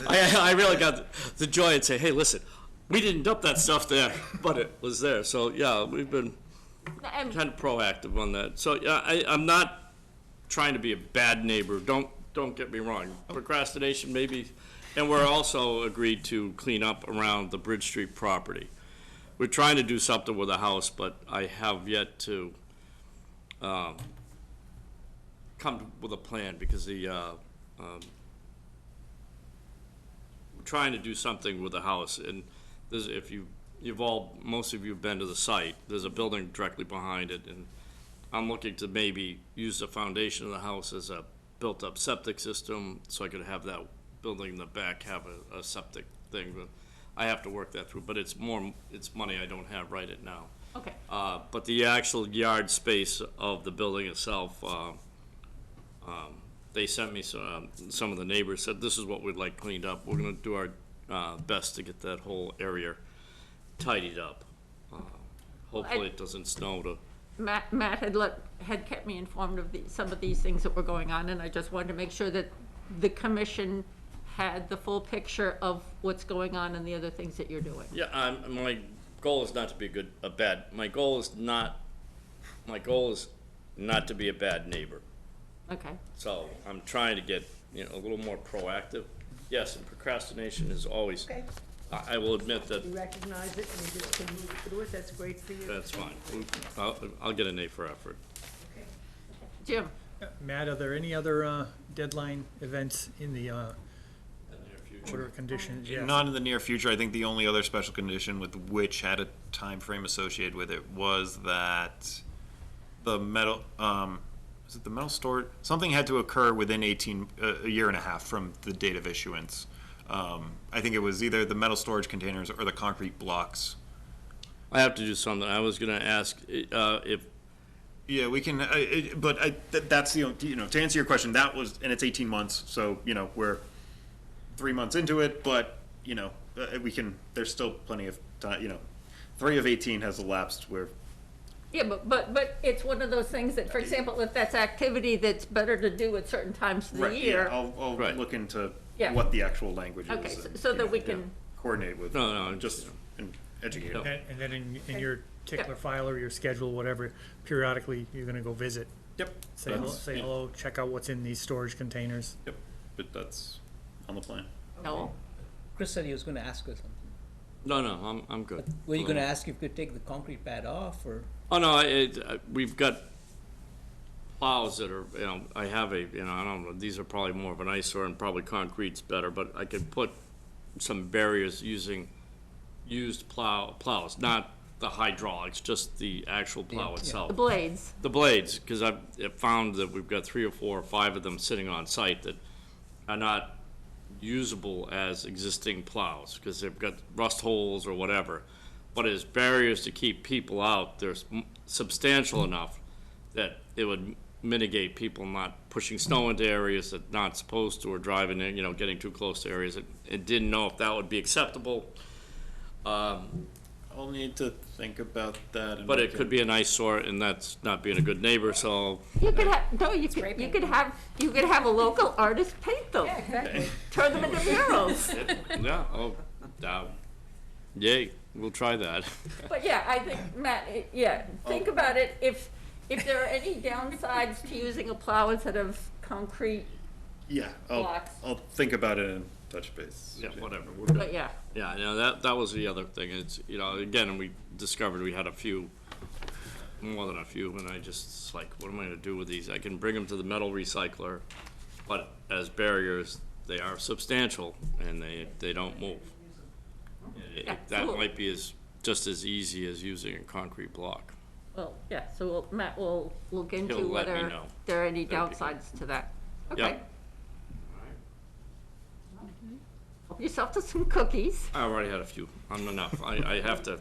I really got the joy and say, hey, listen, we didn't dump that stuff there, but it was there. So, yeah, we've been and kind of proactive on that. So, yeah, I'm not trying to be a bad neighbor. Don't get me wrong. Procrastination maybe. And we're also agreed to clean up around the Bridge Street property. We're trying to do something with the house, but I have yet to come with a plan, because we're trying to do something with the house, and there's, if most of you have been to the site, there's a building directly behind it, and I'm looking to maybe use the foundation of the house as a built-up septic system, so I could have that building in the back have a septic thing, but I have to work that through, but it's money I don't have right at now. okay. But the actual yard space of the building itself, they sent me some of the neighbors said, this is what we'd like cleaned up. We're gonna do our best to get that whole area tidied up. Hopefully it doesn't snow to, Matt had kept me informed of some of these things that were going on, and I just wanted to make sure that the commission had the full picture of what's going on and the other things that you're doing. yeah, my goal is not to be my goal is not to be a bad neighbor. Okay, So I'm trying to get, a little more proactive. Yes, and procrastination is always, Okay, I will admit that, you recognize it and you just can move through it, that's great for you. that's fine. I'll get an A for effort. Okay. Jim? Matt, are there any other deadline events in the order of conditions? Yes. Not in the near future. I think the only other special condition with which had a time frame associated with it was that the metal, is it the metal store? Something had to occur within a year and a half from the date of issuance. I think it was either the metal storage containers or the concrete blocks. I have to do something. I was gonna ask, if Yeah, we can, that's the, to answer your question, that was, and it's 18 months, so, we're 3 months into it, but, we can, there's still plenty of time, 3 of 18 has elapsed where. Yeah, but it's one of those things that, for example, if that's activity that's better to do at certain times of the year. I'll look into Yeah. what the actual language is. Okay, and, so that we can. Coordinate with. No, just educate them. And then in your tickler file or your schedule, whatever, periodically, you're gonna go visit. Yep. Say hello, check out what's in these storage containers. Yep, but that's on the plan. No. Chris said he was gonna ask us something. No, I'm good. Were you gonna ask if you could take the concrete pad off, or? Oh, no, we've got plows that are, I have I don't know, these are probably more of an eyesore and probably concrete's better, but I could put some barriers using used plows, not the hydraulics, just the actual plow itself. The blades. The blades, because I've found that we've got 3 or 4 or 5 of them sitting on site that are not usable as existing plows, because they've got rust holes or whatever. But as barriers to keep people out, they're substantial enough that it would mitigate people not pushing snow into areas that not supposed to, or driving in, getting too close to areas. It didn't know if that would be acceptable. I'll need to think about that. And But it could be an eyesore, and that's not being a good neighbor, so. You could have, no, you could have a local artist paint them. Yeah, exactly. Turn them into murals. Yeah, yay, we'll try that. But yeah, I think, Matt, think about it. If there are any downsides to using a plow instead of concrete, Yeah, blocks. I'll think about it and touch base. Yeah, whatever, we're good. but yeah. Yeah, that was the other thing. It's, again, we discovered we had more than a few, and I just, like, what am I gonna do with these? I can bring them to the metal recycler, but as barriers, they are substantial, and they don't move. That might be just as easy as using a concrete block. Well, yeah, so Matt will look into He'll let me whether know. there are any That'd be good. downsides to that. Okay. Yep. Help yourself to some cookies. I already had a few. I'm enough. I have to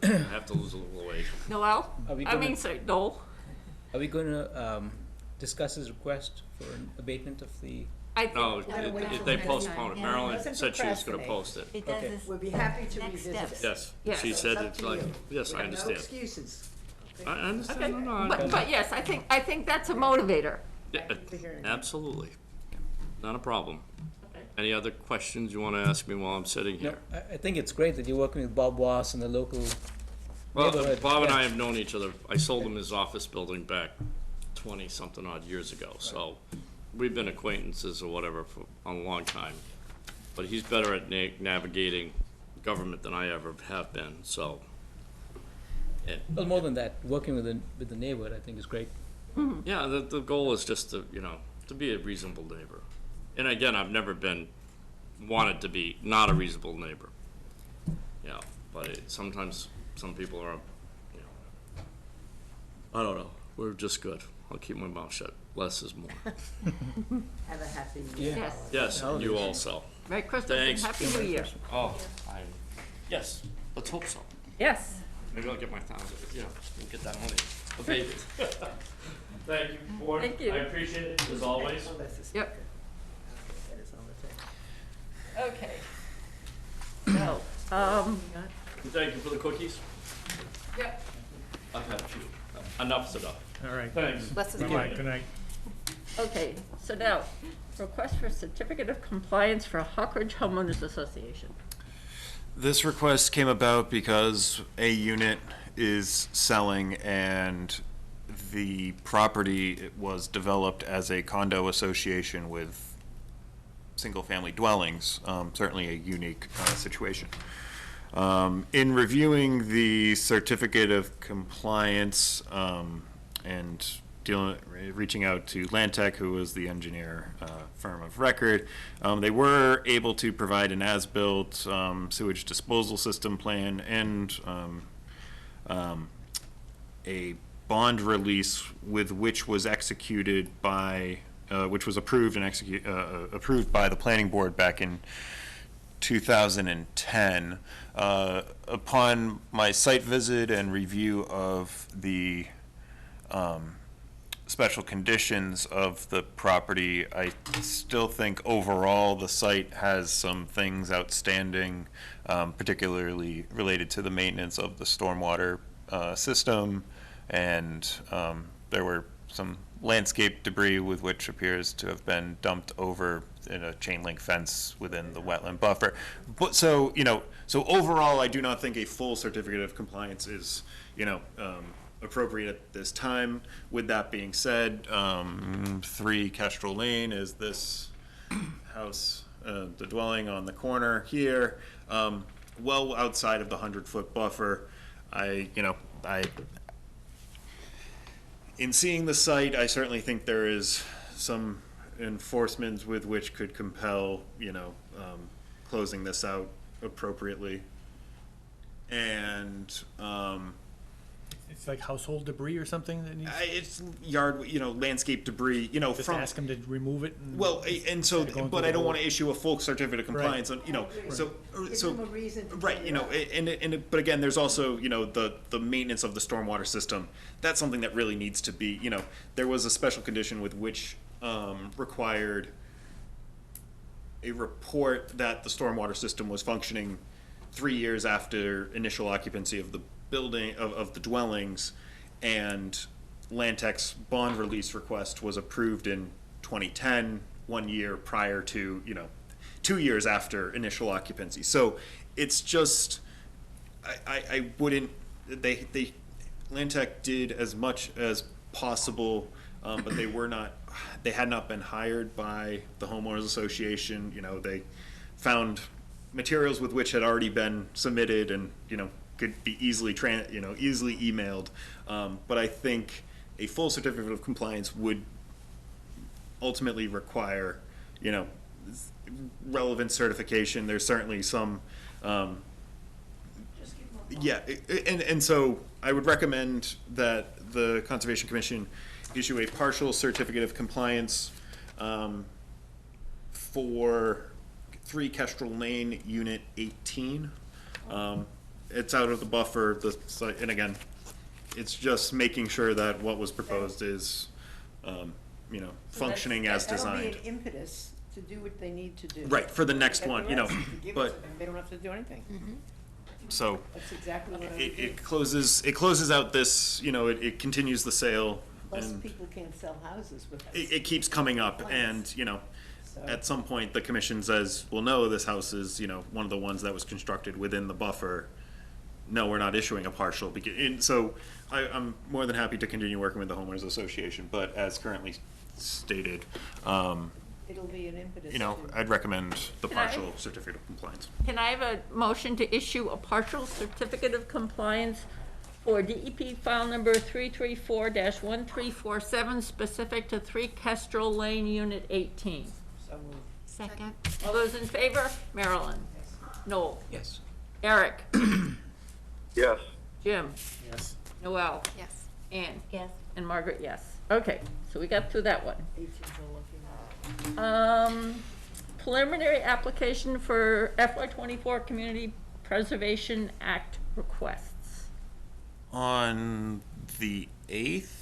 lose a little weight. Noel? Are we I gonna- mean, sorry, Noel? Are we gonna, discuss his request for an abatement of the? I think. No, Gotta wait till they next postponed it. time. Marilyn Doesn't said she was gonna procrastinate. post it. It does Okay. this We'll be happy to next revisit steps. it. Yes, Yes. she said It's up it's to like, you. yes, We I have no understand. excuses. I understand. Okay, No, but yes, I think that's a motivator. Yeah, to hear that. absolutely. Not a problem. Okay. Any other questions you want to ask me while I'm sitting No, here? I think it's great that you're working with Bob Wass and the local Well, neighborhood. Bob and Yeah. I have known each other. I sold him his office building back 20-something odd years ago, so we've been acquaintances or whatever for a long time. But he's better at navigating government than I ever have been, so. Well, more than that, working with the neighborhood, I think is great. Yeah, the goal is just to, to be a reasonable neighbor. And again, I've never wanted to be not a reasonable neighbor. But sometimes some people are, I don't know, we're just good. I'll keep my mouth shut. Less is more. Have a happy Yeah. year. Yes. Yes, and you also. Merry Christmas and Thanks. Happy New Year. Oh, yes, let's hope so. Yes. Maybe I'll get my we'll get that money abated. Thank you, board. Thank you. I appreciate it, as always. Unless it's- Yep. That is on the table. Okay. So, Thank you for the cookies. yep. I've had a few. Enough's enough. All right. Thanks. Bye-bye, good night. Okay, so now, request for certificate of compliance for Hawkridge Homeowners Association. This request came about because a unit is selling and the property was developed as a condo association with single-family dwellings, certainly a unique situation. In reviewing the certificate of compliance and reaching out to Landtech, who was the engineer firm of record, they were able to provide an as-built sewage disposal system plan and a bond release with which was executed by, which was approved and approved by the planning board back in 2010. Upon my site visit and review of the special conditions of the property, I still think overall the site has some things outstanding, particularly related to the maintenance of the stormwater system, and there were some landscape debris with which appears to have been dumped over in a chain link fence within the wetland buffer. But so, so overall, I do not think a full certificate of compliance is, appropriate at this time. With that being said, 3 Kestrel Lane is this house, the dwelling on the corner here, well outside of the 100-foot buffer. In seeing the site, I certainly think there is some enforcement with which could compel, closing this out appropriately. And, It's like household debris or something that needs, it's yard, landscape debris, just from. ask them to remove it? Well, and so, Going but through I the don't want whole- to issue a full certificate of compliance on, so, Give so. them a reason to Right, take it out. but again, there's also, the maintenance of the stormwater system. That's something that really needs to be, there was a special condition with which, required a report that the stormwater system was functioning 3 years after initial occupancy of the building, of the dwellings, and Lantec's bond release request was approved in 2010, 1 year prior to, 2 years after initial occupancy. So it's just, I wouldn't, Lantec did as much as possible, but they had not been hired by the homeowners association. They found materials with which had already been submitted and, could be easily easily emailed. But I think a full certificate of compliance would ultimately require, relevant certification. There's certainly some, yeah, and so I would recommend that the Conservation Commission issue a partial certificate of compliance for 3 Kestrel Lane, Unit 18. It's out of the buffer, and again, it's just making sure that what was proposed is, functioning as designed. That'll be an impetus to do what they need to do. Right, for the next one, Give it to but, them. They don't have to do anything. so, That's exactly what I would do. it closes out this, it continues the sale, Plus, and people can't sell houses with us. it keeps coming up, and, So- at some point, the commission says, well, no, this house is, one of the ones that was constructed within the buffer. No, we're not issuing a partial, and so I'm more than happy to continue working with the homeowners association, but as currently stated, It'll be an impetus. I'd recommend the Can I- partial certificate of compliance. Can I have a motion to issue a partial certificate of compliance for DEP file number 334-1347, specific to 3 Kestrel Lane, Unit 18? So moved. Second. All those in favor? Marilyn? Noel? Yes. Eric? Yes. Jim? Yes. Noel? Yes. Ann? Yes. And Margaret, yes. Okay, so we got through that one. 18's a lucky number. Preliminary application for FY24 Community Preservation Act requests. On the 8th?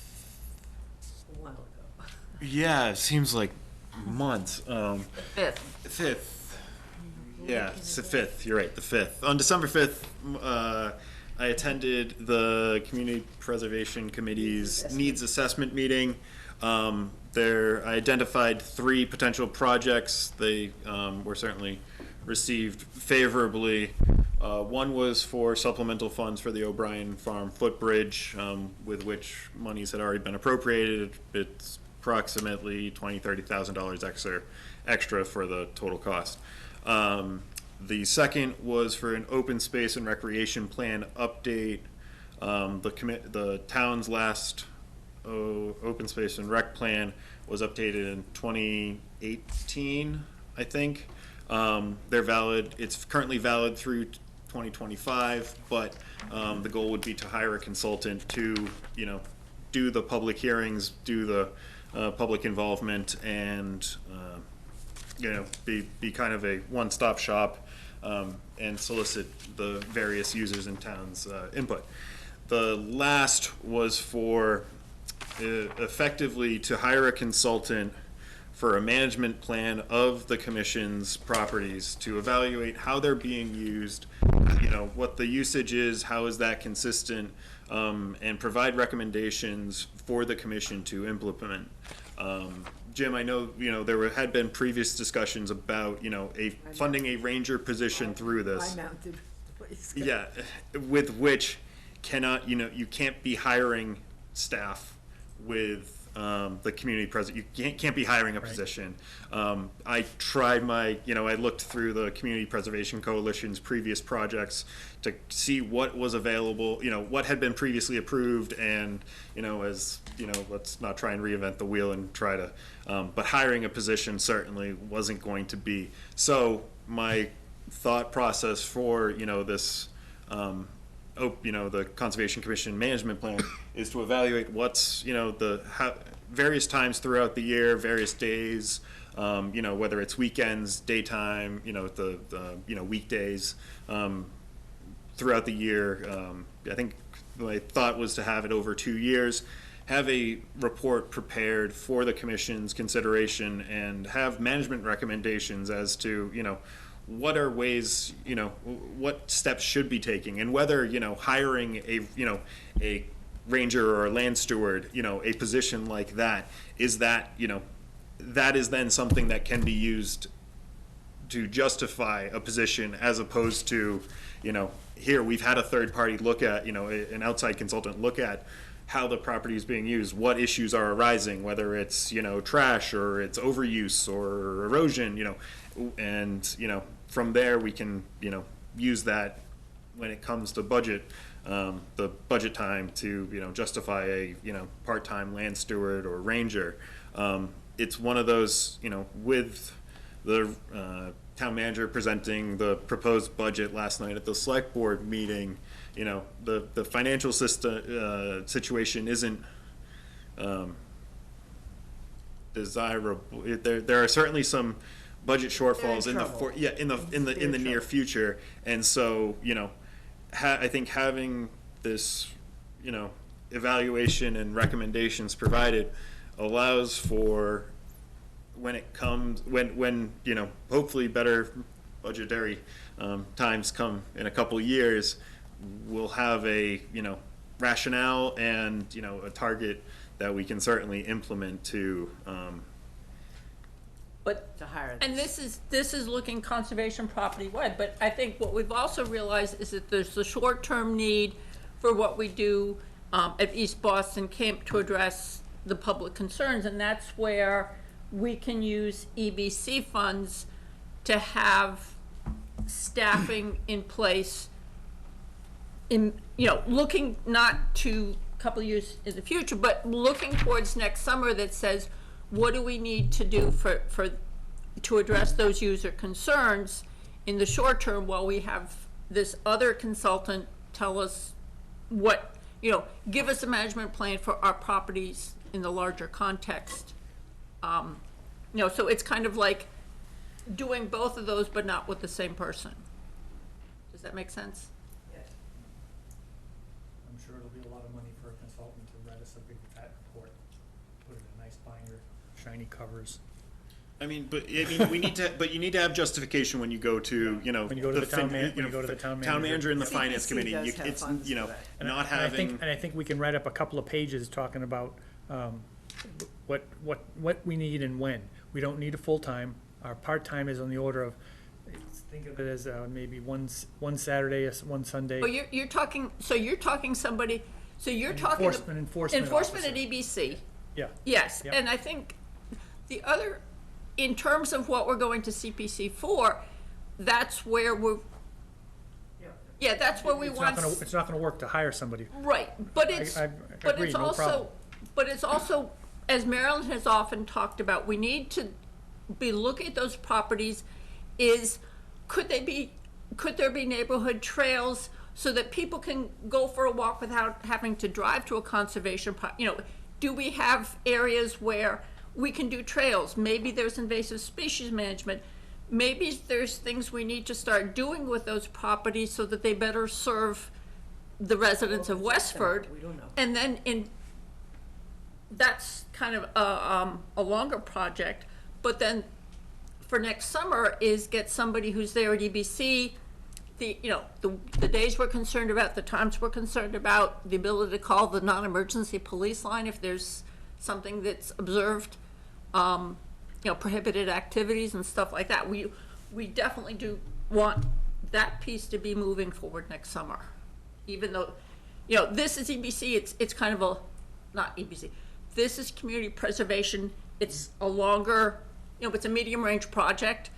A while ago. Yeah, it seems like months. 5th. 5th. Yeah, it's the 5th. You're right, the 5th. On December 5th, I attended the Community Preservation Committee's needs assessment meeting. I identified 3 potential projects. They were certainly received favorably. One was for supplemental funds for the O'Brien Farm footbridge, with which monies had already been appropriated. It's approximately $20,000-$30,000 extra for the total cost. The second was for an open space and recreation plan update. The town's last open space and rec plan was updated in 2018, I think. They're valid. It's currently valid through 2025, but the goal would be to hire a consultant to, do the public hearings, do the public involvement, and be kind of a one-stop shop, and solicit the various users in town's input. The last was for effectively to hire a consultant for a management plan of the commission's properties to evaluate how they're being used, what the usage is, how is that consistent, and provide recommendations for the commission to implement. Jim, I know, there had been previous discussions about, funding a ranger position through this. High-mounted place. Yeah, with which cannot, you can't be hiring staff with the community president. You can't be hiring a position. I tried I looked through the Community Preservation Coalition's previous projects to see what was available, what had been previously approved, and, let's not try and reinvent the wheel and try to, but hiring a position certainly wasn't going to be. So my thought process for, this, the Conservation Commission Management Plan is to evaluate what's, various times throughout the year, various days, whether it's weekends, daytime, the weekdays, throughout the year. I think my thought was to have it over 2 years, have a report prepared for the commission's consideration, and have management recommendations as to, what are ways, what steps should be taking, and whether, hiring a ranger or a land steward, a position like that, is that, that is then something that can be used to justify a position, as opposed to, here we've had a third party look at, an outside consultant look at how the property is being used, what issues are arising, whether it's, trash or it's overuse or erosion, and, from there we can, use that when it comes to budget, the budget time to, justify a, part-time land steward or ranger. It's one of those, with the town manager presenting the proposed budget last night at the select board meeting, the financial situation isn't desirable. There are certainly some budget shortfalls in the near future, and so I think having this evaluation and recommendations provided allows for when it comes when hopefully better budgetary times come in a couple years, we'll have a rationale and a target that we can certainly implement to But, To hire and this is looking conservation property wide, but I think what we've also realized is that there's the short-term need for what we do at East Boston Camp to address the public concerns, and that's where we can use EBC funds to have staffing in place in, looking not to a couple of years in the future, but looking towards next summer, that says, what do we need to do to address those user concerns in the short term, while we have this other consultant tell us what, give us a management plan for our properties in the larger context. So it's kind of like doing both of those, but not with the same person. Does that make sense? I'm sure it'll be a lot of money for a consultant to write us a big fat report, put it in a nice binder, shiny covers. We need to, but you need to have justification when you go to, When you go to the town town manager and the CPC finance committee. does have It's, funds for that. not having. And I think we can write up a couple of pages talking about, what we need and when. We don't need a full-time. Our part-time is on the order of, think of it as, maybe one Saturday, one Sunday. Oh, you're talking somebody, so you're talking. Enforcement Enforcement at officer. EBC. Yeah. Yes, Yep. and I think the other, in terms of what we're going to CPC for, that's where we're, yeah, that's where we want. It's not gonna work to hire somebody. Right, but I agree, no problem. But it's also, as Marilyn has often talked about, we need to be looking at those properties, could there be neighborhood trails so that people can go for a walk without having to drive to a conservation do we have areas where we can do trails? Maybe there's invasive species management. Maybe there's things we need to start doing with those properties so that they better serve the residents of Westford. We don't know. And then that's kind of a longer project, but then for next summer is get somebody who's there at EBC, the days we're concerned about, the times we're concerned about, the ability to call the non-emergency police line if there's something that's observed, prohibited activities and stuff like that. We definitely do want that piece to be moving forward next summer, even though, this is EBC, it's kind of not EBC, this is community preservation, it's a longer, it's a medium-range project,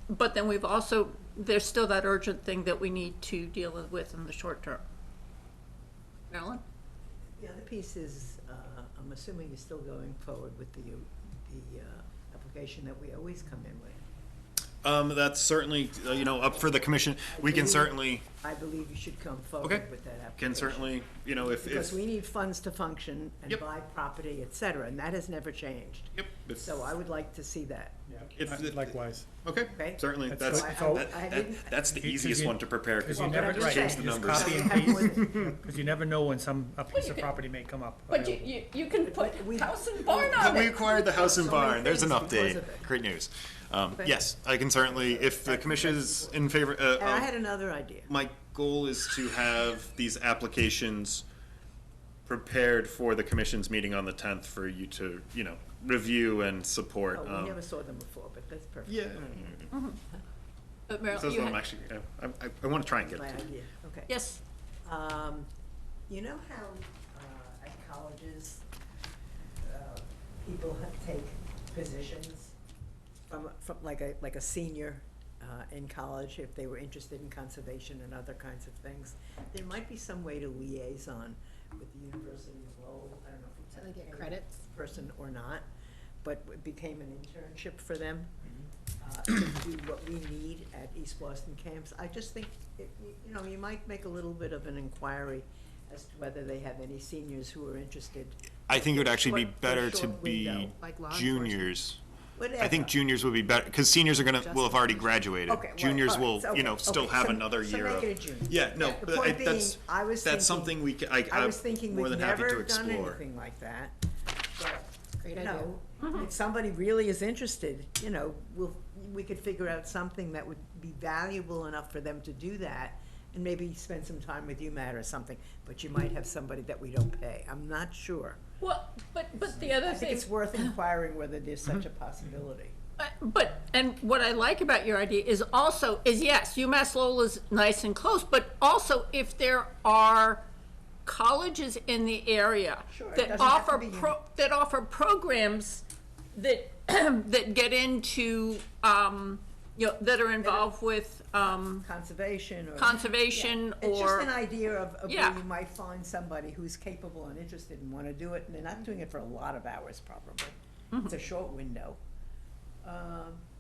but then there's still that urgent thing that we need to deal with in the short term. Marilyn? The other piece is, I'm assuming you're still going forward with the application that we always come in with. That's certainly, up for the commission. We can certainly, I believe you should come forward Okay. with that application. can certainly, Because we need funds to function and Yep. buy property, et cetera, and that has never changed. Yep. So I would like to see that. Likewise. Okay, Okay. certainly, That's that's, all- that's the easiest one to prepare, because you you never- never right, change the just numbers. Copy and paste, because you never know when a piece you of can- property may come up. But available. you can put we- house and barn But on we it. acquired the house and So many barn, there's an things because update, of it. great news. Yes, I can certainly, if the commission is in favor, And I had another idea. my goal is to have these applications prepared for the commission's meeting on the 10th for you to, review and support. Oh, we never saw them before, but that's perfect. Yeah. But Marilyn, That's you what I'm had- actually, I want to try and get My it to. idea, okay. Yes, You know how at colleges, people take positions from like a senior in college, if they were interested in conservation and other kinds of things? There might be some way to liaison with the University of Lowell, I don't know if it's. So they get a credits? Person or not, but it became an internship for them to do what we need at East Boston camps. I just think, you might make a little bit of an inquiry as to whether they have any seniors who are interested. I think it would actually be For a better to short be window. Like law enforcement. juniors. I Whatever. think juniors would be better, because seniors are will have already graduated. Okay, well, Juniors all will, right, so, okay, still okay, have so- another so year make of. it a junior. Yeah, no, The but point being, that's, I was that's thinking- something we can, I was thinking more we've than happy to never done explore. anything like that, but, Great you idea. know, if somebody really is interested, we could figure out something that would be valuable enough for them to do that, and maybe spend some time with you, Matt, or something, but you might have somebody that we don't pay. I'm not sure. well, but the other I think thing, it's worth inquiring whether there's such a possibility. and what I like about your idea is yes, UMass Lowell is nice and close, but also if there are colleges in the area Sure, it that doesn't have to offer be- that offer programs that that get into that are involved with Conservation or. conservation Yeah, it's just or an idea of Yeah. where you might find somebody who's capable and interested and wanna do it, and they're not doing it for a lot of hours probably. It's a short window.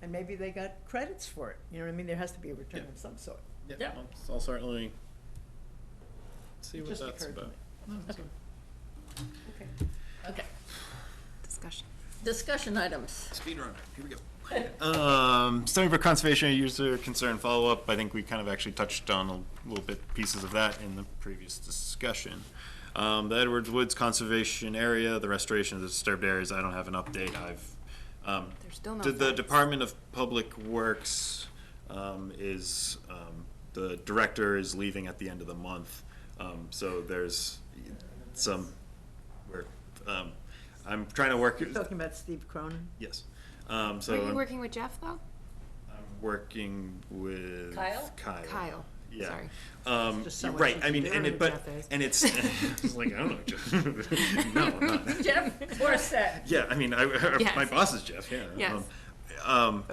And maybe they got credits for it, you know what I mean? There has to be a return Yeah. of some sort. Yeah. I'll certainly see It what just that's occurred to about. me. No, it's Okay. okay Discussion. discussion items. Speed runner, here we go. Stony Brook Conservation User Concern Follow-Up, I think we kind of actually touched on a little bit pieces of that in the previous discussion. The Edwards Woods Conservation Area, the restoration of the disturbed areas, I don't have an update. There's still no the facts. Department of Public Works the director is leaving at the end of the month, so there's I'm trying to work. You're talking about Steve Cronin? Yes. Are So you I'm working with Jeff, though? working with Kyle? Kyle. Yeah. Sorry. Just someone Right. who's I mean, there and who it, but Jeff is. and it's like I don't know. Jeff. No, I'm not. Jeff, we're set. Yeah, I mean, Yes. my boss is Jeff. Yeah. Yes.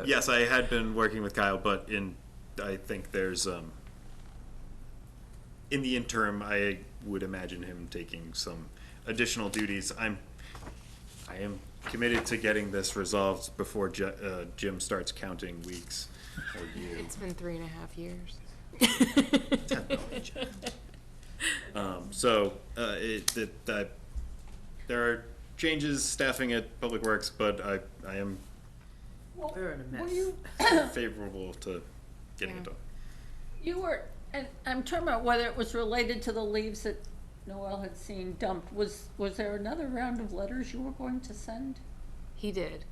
Yes, I had been working with Kyle, but I think there's in the interim, I would imagine him taking some additional duties. I am committed to getting this resolved before Jim starts counting weeks or you. It's been 3.5 years. There are changes staffing at Public Works, but I am We're in a mess. Were you favorable to getting it done. You were, and I'm talking about whether it was related to the leaves at Noel had seen dumped. Was there another round of letters you were going to send? He did,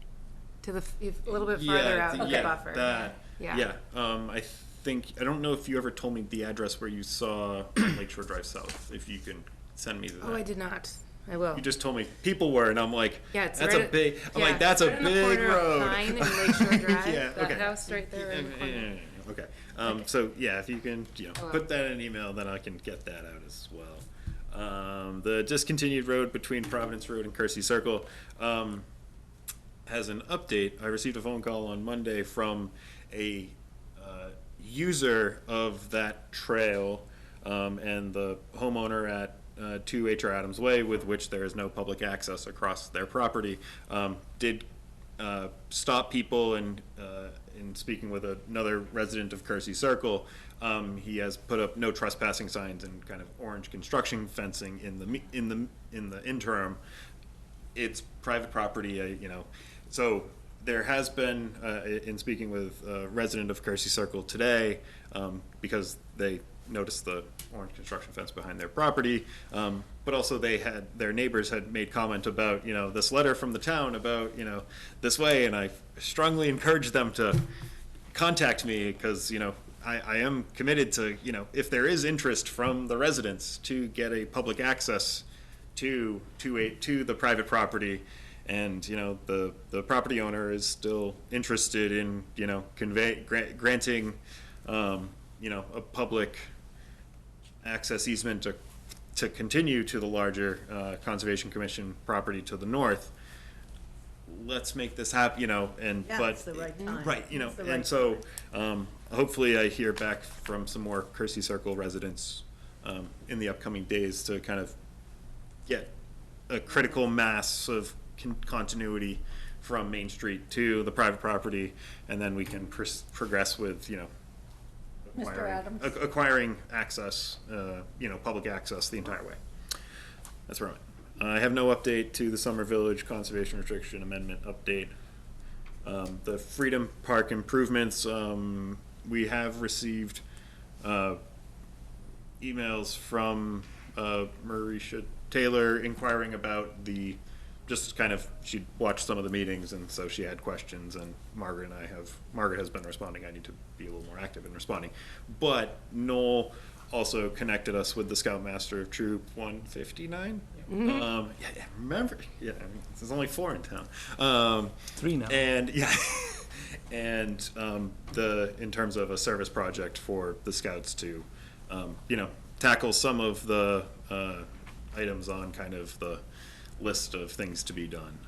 to the, a little bit farther out of the buffer. Yeah, I think, I don't know if you ever told me the address where you saw Lakeshore Drive South, if you can send me that. Oh, I did not. I will. You just told me people were, and I'm like, Yeah, it's that's right a at- big, I'm yeah, like, that's right a on the big corner of road. Pine and Lakeshore Drive, Yeah, that okay. house right there in the corner. Okay, so, yeah, if you can, I will. put that in an email, then I can get that out as well. The discontinued road between Providence Road and Kersey Circle, has an update. I received a phone call on Monday from a user of that trail, and the homeowner at 2 H.R. Adams Way, with which there is no public access across their property, did stop people, and in speaking with another resident of Kersey Circle, he has put up no trespassing signs and kind of orange construction fencing in the interim. It's private property, so there has been, in speaking with a resident of Kersey Circle today, because they noticed the orange construction fence behind their property, but also their neighbors had made comment about, this letter from the town about, this way, and I strongly encouraged them to contact me, because, I am committed to, if there is interest from the residents to get a public access to the private property, and the property owner is still interested in granting a public access easement to continue to the larger Conservation Commission property to the north. Let's make this happen, and Yeah, but it's the right time. right, It's the and right so hopefully I hear back from some more Kersey Circle residents in the upcoming days to kind of get a critical mass of continuity from Main Street to the private property, and then we can progress with, Mr. Adams. acquiring access, public access the entire way. That's where I'm at. I have no update to the Summer Village Conservation Restriction Amendment update. The Freedom Park improvements, we have received emails from Marisha Taylor inquiring about just kind of, she'd watched some of the meetings, and so she had questions, and Margaret has been responding. I need to be a little more active in responding. But Noel also connected us with the Scoutmaster of Troop 159. Remember, there's only 4 in town. 3 now. And, and in terms of a service project for the Scouts to, tackle some of the items on kind of the list of things to be done,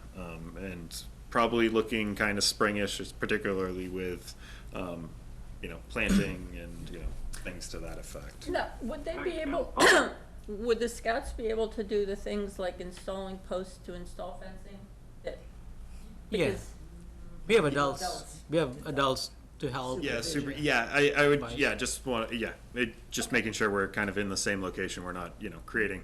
and probably looking kind of springish, particularly with planting and things to that effect. Now, would they be able, would the Scouts be able to do the things like installing posts to install fencing? Yeah, Because we have adults. We have adults to help. Yeah, I would, just making sure we're kind of in the same location. We're not, creating,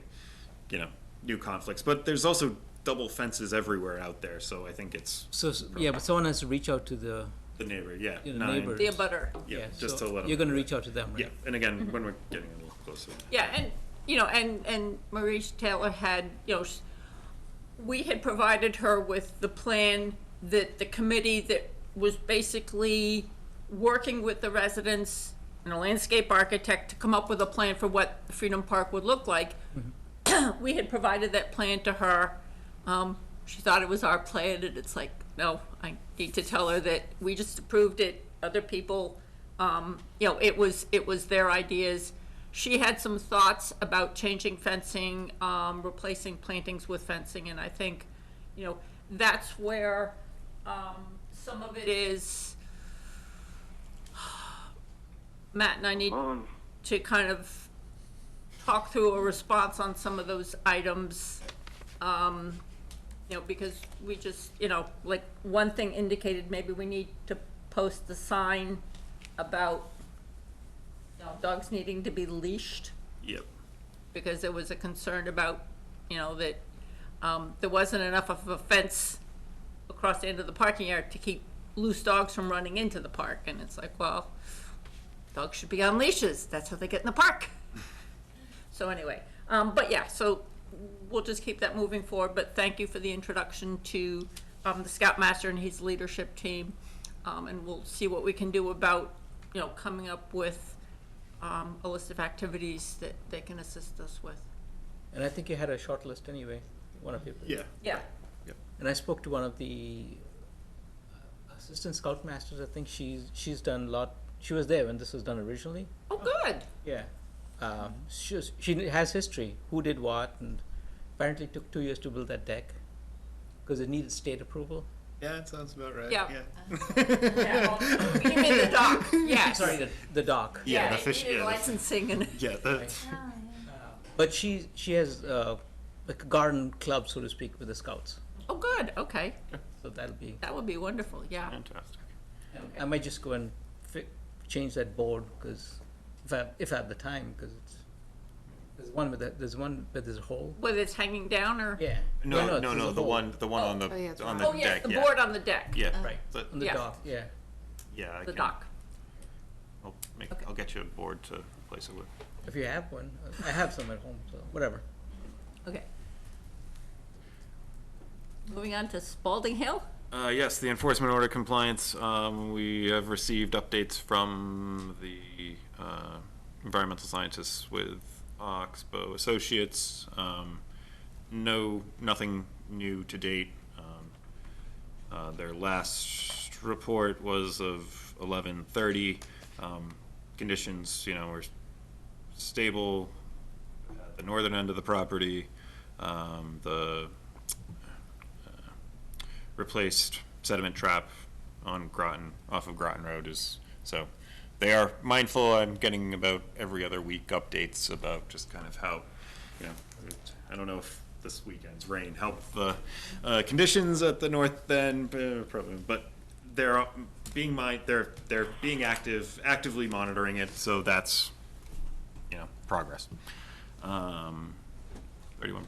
new conflicts. But there's also double fences everywhere out there, so I think it's. So yeah, but someone has to reach out to the neighbor, the 9. neighbors. the abutter. Yeah, just to let them. You're going to reach out to them, right? Yeah, and again, when we're getting a little closer. Yeah, and Maurice Taylor had, we had provided her with the plan that the committee that was basically working with the residents and a landscape architect to come up with a plan for what Freedom Park would look like. We had provided that plan to her. She thought it was our plan, and it's like, no, I need to tell her that we just approved it. Other people, it was their ideas. She had some thoughts about changing fencing, replacing plantings with fencing, and I think, that's where some of it is. Matt and I need to kind of talk through a response on some of those items, because we just, like one thing indicated maybe we need to post the sign about dogs needing to be leashed. Yep. Because there was a concern about, that there wasn't enough of a fence across the end of the parking yard to keep loose dogs from running into the park. And it's like, well, dogs should be on leashes. That's how they get in the park. So anyway, But yeah, so we'll just keep that moving forward, but thank you for the introduction to the Scoutmaster and his leadership team. And we'll see what we can do about, coming up with a list of activities that they can assist us with. And I think you had a short list anyway, one of you. Yeah. Yeah. And I spoke to one of the assistant scoutmasters. I think she's done a lot. She was there when this was done originally. Oh, good. Yeah. She has history, who did what, and apparently it took 2 years to build that deck because it needed state approval. Yeah, that sounds about right. Yeah. You mean the dock? Yes. Sorry, the dock. Yeah, Yeah, the fish. it needed Yeah, licensing and. yeah. That's, But she has like a garden club, so to speak, with the scouts. Oh, good. Okay. So That would be wonderful. Yeah. fantastic. I might just go and change that board because if I have the time, because there's one where there's a hole. Whether it's hanging down or. Yeah. No, there's a the hole. one on the Oh, yeah, it's on right. the Oh, yes, deck. the Yeah. board on the deck. Yeah. Right. The- On the Yeah. dock. Yeah. yeah. I The can- dock. I'll get you a board to replace it with. If you have one, I have some at home, so whatever. Okay. Moving on to Spalding Hill. Yes, the enforcement order compliance, we have received updates from the environmental scientists with Oxbow Associates. Nothing new to date. Their last report was of 11/30. Conditions, were stable at the northern end of the property. The replaced sediment trap on off of Groton Road so they are mindful. I'm getting about every other week updates about just kind of how, I don't know if this weekend's rain helped the conditions at the north end, but they're being actively monitoring it, so that's, progress. 31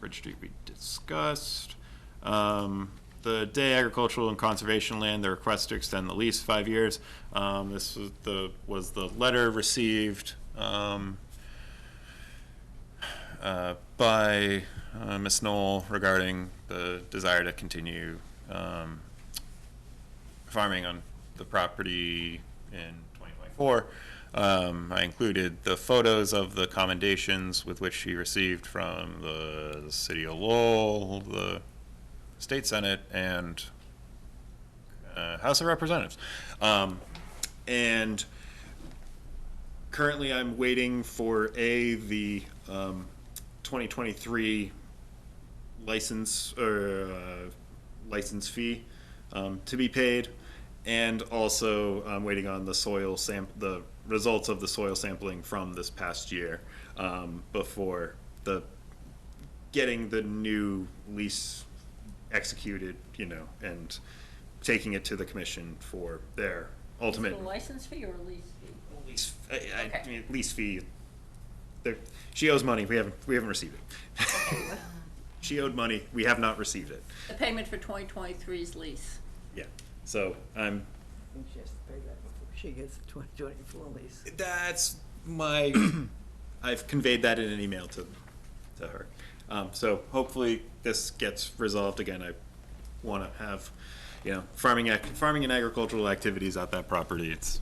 Bridge Street we discussed. The Day Agricultural and Conservation Land, the request to extend the lease 5 years. This was the letter received by Ms. Knoll regarding the desire to continue farming on the property in 2024. I included the photos of the commendations with which she received from the City of Lowell, the State Senate, and House of Representatives. And currently I'm waiting for the 2023 license fee to be paid, and also I'm waiting on the results of the soil sampling from this past year before getting the new lease executed, and taking it to the commission for their ultimate. Is it a license fee or a lease fee? Lease, Okay. I mean, lease fee. She owes money. We haven't received it. She owed money. We have not received it. The payment for 2023's lease. Yeah. So I think she has to pay that before she gets the 2024 lease. that's my. I've conveyed that in an email to her. So hopefully this gets resolved again. I want to have, farming and agricultural activities at that property. It's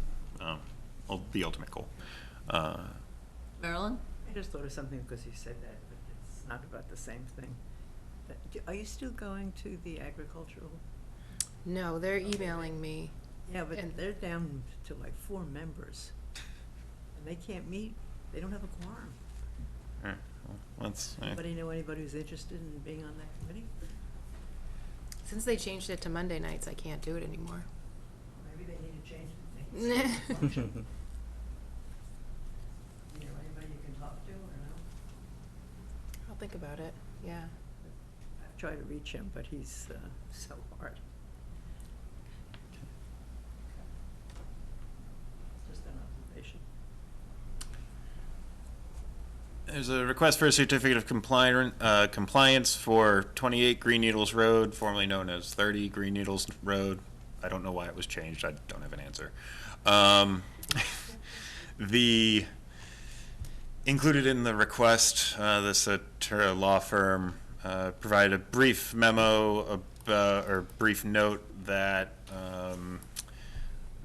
the ultimate goal. Marilyn? I just thought of something because you said that, but it's not about the same thing. Are you still going to the agricultural? No, they're emailing me. Yeah, but And- they're down to like 4 members. And they can't meet. They don't have a quorum. All right. Well, let's. Anybody know anybody who's interested in being on that committee? Since they changed it to Monday nights, I can't do it anymore. Maybe they need to change the things. You know anybody you can talk to or no? I'll think about it, yeah. I've tried to reach him, but he's so hard. It's just an observation. There's a request for a certificate of compliance for 28 Green Needles Road, formerly known as 30 Green Needles Road. I don't know why it was changed. I don't have an answer. The Included in the request, this Atura law firm provided a brief memo or brief note that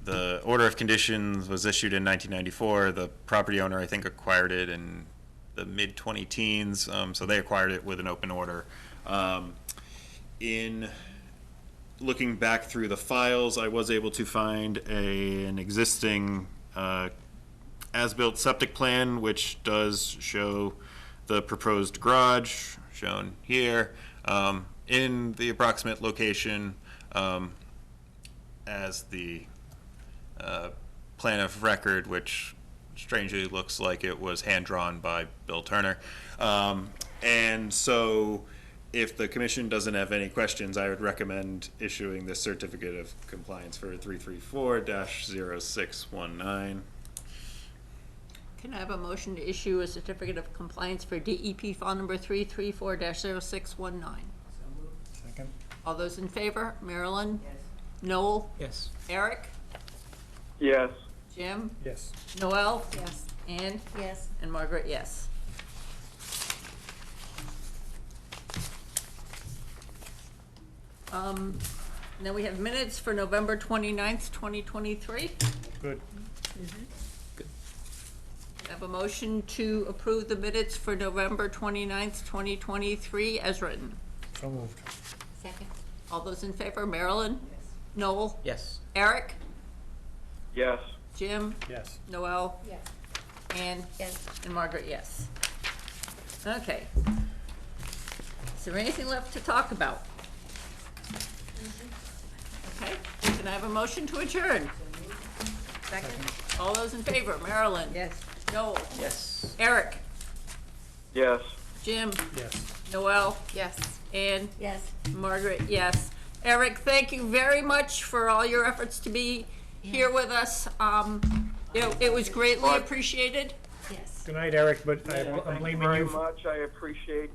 the order of conditions was issued in 1994. The property owner, I think, acquired it in the mid-20-teens, so they acquired it with an open order. In looking back through the files, I was able to find an existing as-built septic plan, which does show the proposed garage, shown here, in the approximate location as the plan of record, which strangely looks like it was hand-drawn by Bill Turner. And so if the commission doesn't have any questions, I would recommend issuing the certificate of compliance for 334-0619. Can I have a motion to issue a certificate of compliance for DEP file number 334-0619? Second. All those in favor? Marilyn? Yes. Noel? Yes. Eric? Yes. Jim? Yes. Noel? Yes. Ann? Yes. And Margaret, yes. Now we have minutes for November 29th, 2023. Good. I have a motion to approve the minutes for November 29th, 2023 as written. So moved. Second. All those in favor? Marilyn? Yes. Noel? Yes. Eric? Yes. Jim? Yes. Noel? Yes. Ann? Yes. And Margaret, yes. Okay. Is there anything left to talk about? Okay, can I have a motion to adjourn? Second. All those in favor? Marilyn? Yes. Noel? Yes. Eric? Yes. Jim? Yes. Noel? Yes. Ann? Yes. Margaret, yes. Eric, thank you very much for all your efforts to be here with us. It was greatly appreciated. Yes. Good night, Eric, but Thank I'm you blaming very you. much. I appreciate